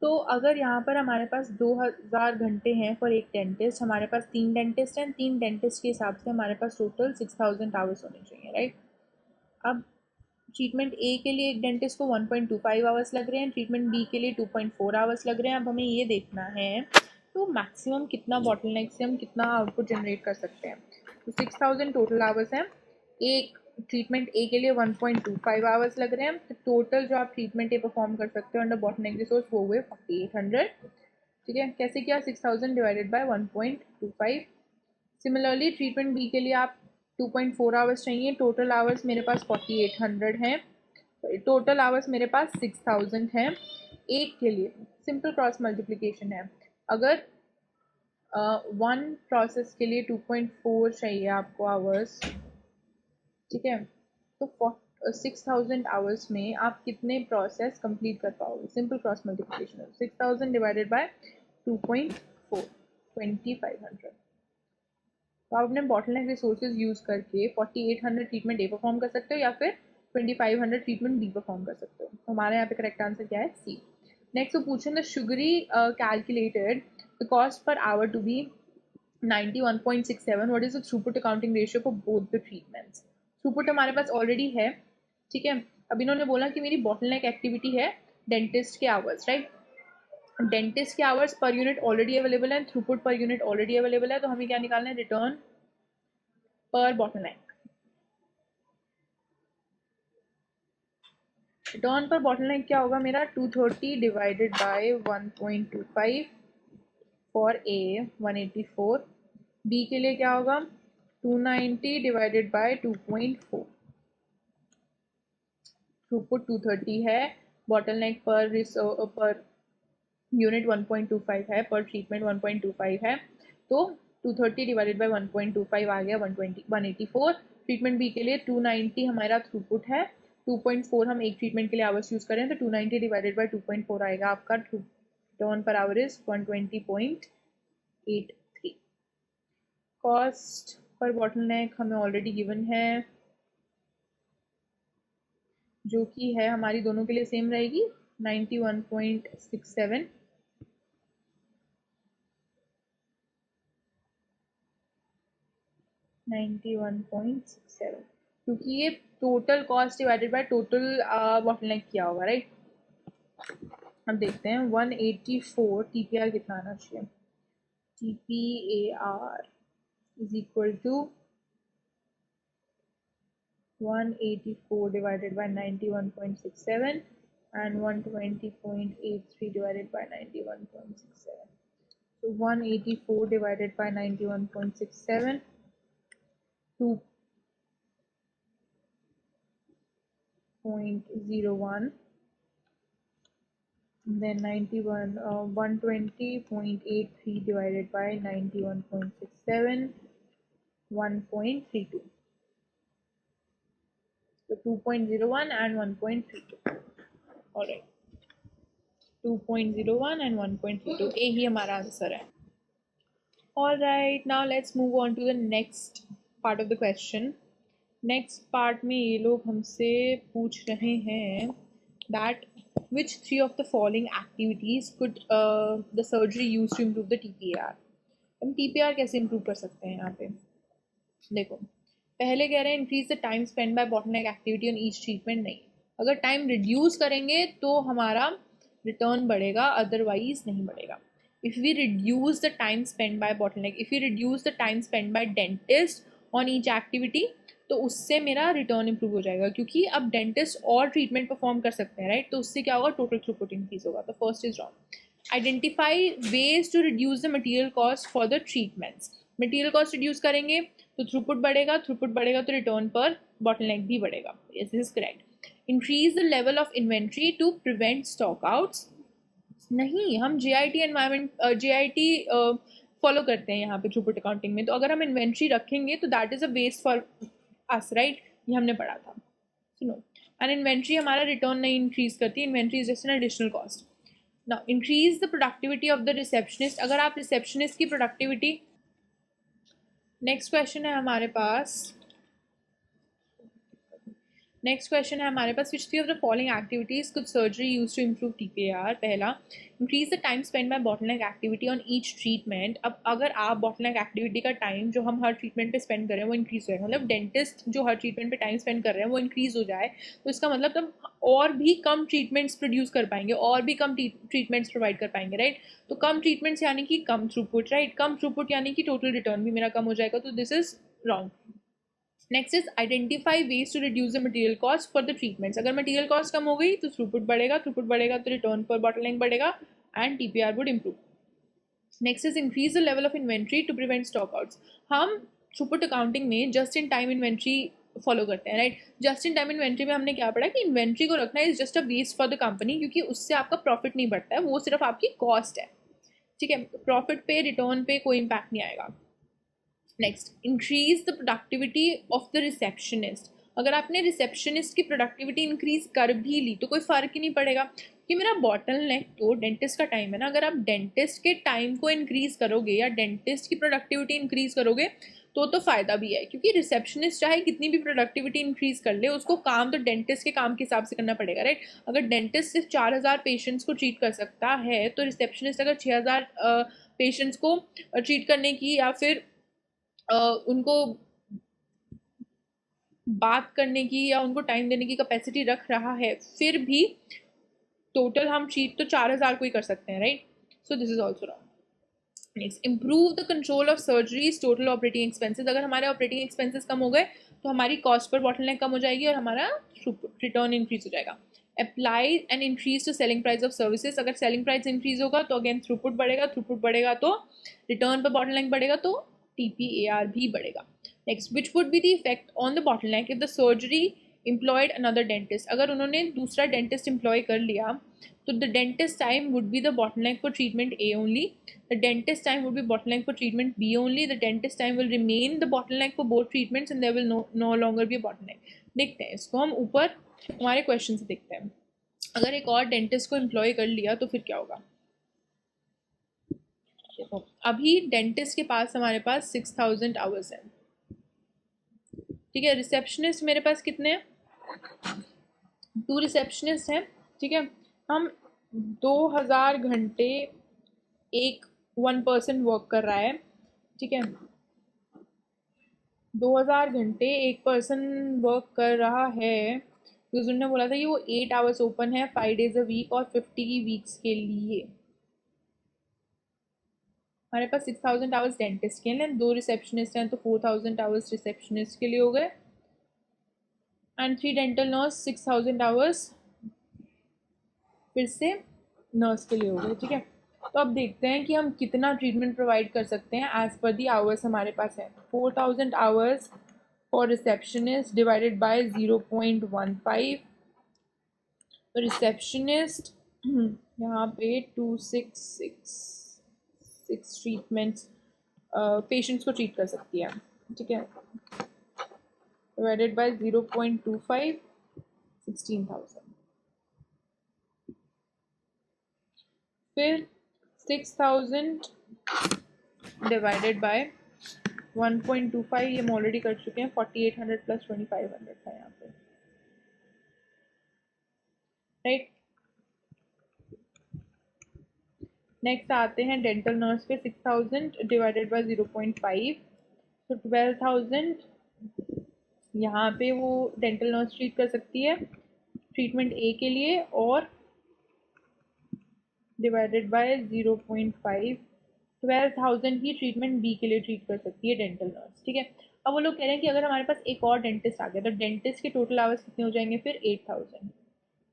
A: तो अगर यहाँ पर हमारे पास 2000 घंटे हैं फॉर एक डेंटिस्ट, हमारे पास 3 डेंटिस्ट हैं, 3 डेंटिस्ट के हिसाब से हमारे पास टोटल 6000 आवर्स होने चाहिए, राइट। अब ट्रीटमेंट ए के लिए एक डेंटिस्ट को 1.25 आवर्स लग रहे हैं, ट्रीटमेंट बी के लिए 2.4 आवर्स लग रहे हैं। अब हमें ये देखना है तो मैक्सिमम कितना बॉटलनेक से हम कितना आउटपुट जनरेट कर सकते हैं। तो 6000 टोटल आवर्स हैं, एक ट्रीटमेंट ए के लिए 1.25 आवर्स लग रहे हैं, तो टोटल जो आप ट्रीटमेंट ए परफॉर्म कर सकते हो अंडर बॉटलनेक रिसोर्स वो हुए 4800। ठीक है, कैसे किया? 6000 divided by 1.25। Similarly treatment B के लिए आप 2.4 आवर्स चाहिए, टोटल आवर्स मेरे पास 4800 हैं, टोटल आवर्स मेरे पास 6000 हैं। एक के लिए सिंपल क्रॉस मल्टीप्लिकेशन है, अगर वन प्रोसेस के लिए 2.4 चाहिए आपको आवर्स, ठीक है, तो 6000 आवर्स में आप कितने प्रोसेस कंप्लीट कर पाओगे? सिंपल क्रॉस मल्टीप्लिकेशन है, 6000 डिवाइडेड बाय 2.4, 2500। तो आप अपने बॉटलनेक रिसोर्सेज यूज़ करके 4800 ट्रीटमेंट ए परफॉर्म कर सकते हो या फिर 2500 ट्रीटमेंट बी परफॉर्म कर सकते हो। तो हमारे यहाँ पे करेक्ट आंसर क्या है? सी। नेक्स्ट वो पूछें, the surgery calculated the cost per hour to be 91.67, what is the throughput accounting ratio for both the treatments? Throughput हमारे पास ऑलरेडी है, ठीक है। अब इन्होंने बोला कि मेरी बॉटलनेक एक्टिविटी है डेंटिस्ट के आवर्स, राइट। डेंटिस्ट के hours per unit already available है, throughput per unit already available है, तो हमें क्या निकालना है? रिटर्न पर बॉटलनेक। रिटर्न पर बॉटलनेक क्या होगा मेरा? 230 divided by 1.25 for A 184, B के लिए क्या होगा? 290 डिवाइडेड बाय 2.4। थ्रूपुट 230 है, बॉटलनेक पर यूनिट 1.25 है, पर ट्रीटमेंट 1.25 है, तो 230 डिवाइडेड बाय 1.25 आ गया 184। ट्रीटमेंट बी के लिए 290 हमारा थ्रूपुट है, 2.4 हम एक ट्रीटमेंट के लिए आवर्स यूज़ करें, तो 290 डिवाइडेड बाय 2.4 आएगा आपका turn per hour is 120.83। Cost per bottleneck हमें ऑलरेडी गिवन है, जो कि है हमारी दोनों के लिए सेम रहेगी 91.67। क्योंकि ये total cost divided by total bottleneck किया होगा, राइट। अब देखते हैं 184 टीपीआर कितना आना चाहिए? TPAR is equal to 184 divided by 91.67 and 120.83 divided by 91.67. So 184 divided by 91.67, 2.01, then 120.83 divided by 91.67, 1.32. So 2.01 and 1.32. Alright, 2.01 and 1.32, ए ही हमारा आंसर है। Alright, now let's move on to the next part of the question. Next part में ये लोग हमसे पूछ रहे हैं that which three of the following activities could the surgery use to improve the TPAR? हम TPAR कैसे improve कर सकते हैं? यहाँ पे देखो, पहले कह रहे हैं increase the time spend by bottleneck activity on each treatment. नहीं, अगर टाइम रिड्यूस करेंगे तो हमारा रिटर्न बढ़ेगा, अदरवाइज नहीं बढ़ेगा। If we reduce the time spend by bottleneck, if we reduce the time spend by dentist on each activity, तो उससे मेरा रिटर्न इंप्रूव हो जाएगा, क्योंकि अब डेंटिस्ट और ट्रीटमेंट परफॉर्म कर सकते हैं, राइट। तो उससे क्या होगा? टोटल थ्रूपुट इंक्रीज होगा। तो first is wrong. Identify ways to reduce the material cost for the treatments. Material cost reduce करेंगे तो थ्रूपुट बढ़ेगा, थ्रूपुट बढ़ेगा तो रिटर्न पर बॉटलनेक भी बढ़ेगा। Yes, this is correct. Increase the level of inventory to prevent stock outs. नहीं, हम JIT एनवायरमेंट JIT फॉलो करते हैं यहाँ पे थ्रूपुट अकाउंटिंग में। तो अगर हम इन्वेंट्री रखेंगे तो that is a waste for us, right? ये हमने पढ़ा था। सुनो, एंड इन्वेंट्री हमारा रिटर्न नहीं इंक्रीज करती, inventory is just an additional cost. Now increase the productivity of the receptionist. अगर आप रिसेप्शनिस्ट की प्रोडक्टिविटी, नेक्स्ट क्वेश्चन है हमारे पास, नेक्स्ट क्वेश्चन है हमारे पास, which three of the following activities could surgery use to improve TPAR? पहला, increase the time spend by bottleneck activity on each treatment. अब अगर आप बॉटलनेक एक्टिविटी का टाइम जो हम हर ट्रीटमेंट पे स्पेंड कर रहे हैं वो इंक्रीज हो जाएगा, मतलब डेंटिस्ट जो हर ट्रीटमेंट पे टाइम स्पेंड कर रहे हैं वो इंक्रीज हो जाए, तो इसका मतलब तब और भी कम ट्रीटमेंट्स प्रोड्यूस कर पाएंगे, और भी कम ट्रीटमेंट्स प्रोवाइड कर पाएंगे, राइट? तो कम ट्रीटमेंट्स यानी कि कम थ्रूपुट, राइट? कम थ्रूपुट यानी कि टोटल रिटर्न भी मेरा कम हो जाएगा, तो this is wrong. Next is identify ways to reduce the material cost for the treatments. अगर मटेरियल कॉस्ट कम हो गई तो थ्रूपुट बढ़ेगा, थ्रूपुट बढ़ेगा तो रिटर्न पर बॉटलनेक बढ़ेगा and TPR would improve. Next is increase the level of inventory to prevent stock outs. हम थ्रूपुट अकाउंटिंग में just in time inventory follow करते हैं, right? Just in time inventory में हमने क्या पढ़ा कि इन्वेंट्री को रखना is just a waste for the company, क्योंकि उससे आपका प्रॉफिट नहीं बढ़ता है, वो सिर्फ आपकी कॉस्ट है, ठीक है? प्रॉफिट पे, रिटर्न पे कोई इम्पैक्ट नहीं आएगा। Next, increase the productivity of the receptionist. अगर आपने रिसेप्शनिस्ट की प्रोडक्टिविटी इंक्रीज कर भी ली तो कोई फ़र्क ही नहीं पड़ेगा, कि मेरा बॉटलनेक तो डेंटिस्ट का टाइम है ना। अगर आप डेंटिस्ट के टाइम को इंक्रीज करोगे या डेंटिस्ट की प्रोडक्टिविटी इंक्रीज करोगे तो फ़ायदा भी है, क्योंकि रिसेप्शनिस्ट चाहे कितनी भी प्रोडक्टिविटी इंक्रीज कर ले, उसको काम तो डेंटिस्ट के काम के हिसाब से करना पड़ेगा, राइट? अगर डेंटिस्ट सिर्फ 4000 पेशेंट्स को ट्रीट कर सकता है तो रिसेप्शनिस्ट अगर 6000 पेशेंट्स को ट्रीट करने की या फिर उनको बात करने की या उनको टाइम देने की कैपेसिटी रख रहा है, फिर भी टोटल हम ट्रीट तो 4000 को ही कर सकते हैं, right? So this is also wrong. Next, improve the control of surgeries total operating expenses. अगर हमारे ऑपरेटिंग एक्सपेंसेस कम हो गए तो हमारी कॉस्ट पर बॉटलनेक कम हो जाएगी और हमारा रिटर्न इंक्रीज हो जाएगा। Apply and increase to selling price of services. अगर सेलिंग प्राइस इंक्रीज होगा तो अगेन थ्रूपुट बढ़ेगा, थ्रूपुट बढ़ेगा तो रिटर्न पर बॉटलनेक बढ़ेगा, तो TPAR भी बढ़ेगा। Next, which would be the effect on the bottleneck if the surgery employed another dentist. अगर उन्होंने दूसरा डेंटिस्ट एम्प्लॉय कर लिया तो the dentist time would be the bottleneck for treatment A only, the dentist time would be bottleneck for treatment B only, the dentist time will remain the bottleneck for both treatments and there will no longer be a bottleneck। देखते हैं इसको हम ऊपर हमारे question से देखते हैं। अगर एक और डेंटिस्ट को एम्प्लॉय कर लिया तो फिर क्या होगा? देखो, अभी डेंटिस्ट के पास हमारे पास 6000 आवर्स है, ठीक है? रिसेप्शनिस्ट मेरे पास कितने हैं? 2 रिसेप्शनिस्ट हैं, ठीक है? हम 2000 घंटे एक 1 पर्सन वर्क कर रहा है, ठीक है? 2000 घंटे एक पर्सन वर्क कर रहा है, बिकॉज उन्होंने बोला था कि वो 8 आवर्स ओपन है 5 days a week और 50 वीक्स के लिए। हमारे पास 6000 आवर्स डेंटिस्ट के लिए, 2 रिसेप्शनिस्ट हैं तो 4000 आवर्स रिसेप्शनिस्ट के लिए हो गए, एंड 3 डेंटल नर्स 6000 आवर्स फिर से नर्स के लिए हो गए, ठीक है? तो अब देखते हैं कि हम कितना ट्रीटमेंट प्रोवाइड कर सकते हैं एज पर दी आवर्स हमारे पास है। 4000 hours for receptionist divided by 0.15, तो रिसेप्शनिस्ट यहाँ पे 2666 ट्रीटमेंट्स पेशेंट्स को ट्रीट कर सकती है, ठीक है? Divided bye 0.25, 16,000। फिर 6000 डिवाइडेड बाय 1.25, ये हम ऑलरेडी कर चुके हैं, 4800 प्लस 2500 था यहाँ पे, राइट? नेक्स्ट आते हैं डेंटल नर्स पे। 6000 डिवाइडेड बाय 0.5, तो 12000 यहाँ पे वो डेंटल नर्स ट्रीट कर सकती है ट्रीटमेंट A के लिए, और divided by 0.5, 12000 he treatment B के लिए ट्रीट कर सकती है डेंटल नर्स, ठीक है? अब वो लोग कह रहे हैं कि अगर हमारे पास एक और डेंटिस्ट आ गया तो डेंटिस्ट के टोटल आवर्स कितने हो जाएंगे फिर? 8000।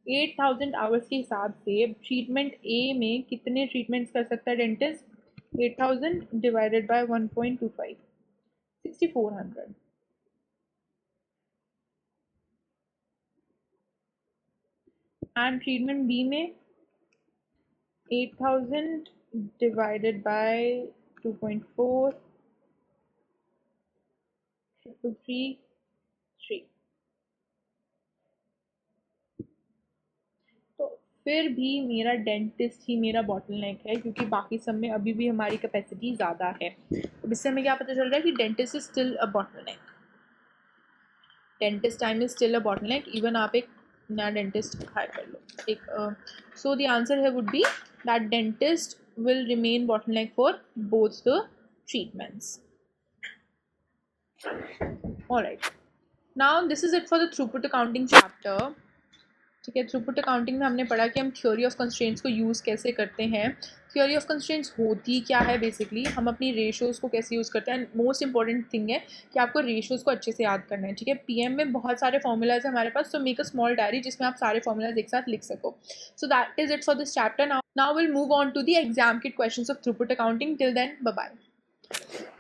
A: 8,000 आवर्स के हिसाब से ट्रीटमेंट ए में कितने ट्रीटमेंट्स कर सकता है dentist? 8,000 divided by 1.25, 6400. And treatment B में 8,000 divided by 2.4, 3. तो फिर भी मेरा डेंटिस्ट ही मेरा बॉटलनेक है, क्योंकि बाकी सब में अभी भी हमारी कैपेसिटी ज़्यादा है. तो इससे हमें क्या पता चल रहा है कि dentist is still a bottleneck. Dentist time is still a bottleneck. Even आप एक नया डेंटिस्ट हायर कर लो एक. सो द आंसर है would be that dentist will remain bottleneck for both the treatments. Alright, now this is it for the throughput accounting chapter. ठीक है, throughput accounting में हमने पढ़ा कि हम थ्योरी ऑफ कंस्ट्रेंट्स को यूज़ कैसे करते हैं. थ्योरी ऑफ कंस्ट्रेंट्स होती क्या है बेसिकली, हम अपनी रेशोज़ को कैसे यूज़ करते हैं. मोस्ट इंपॉर्टेंट थिंग है कि आपको रेशोज़ को अच्छे से याद करना है. ठीक है, पीएम में बहुत सारे फॉर्मूलाज है हमारे पास, so make a small diary जिसमें आप सारे फॉर्मूलाज एक साथ लिख सको. So that is it for this chapter. Now will move on to the exam kit questions of throughput accounting. Till then, bye bye.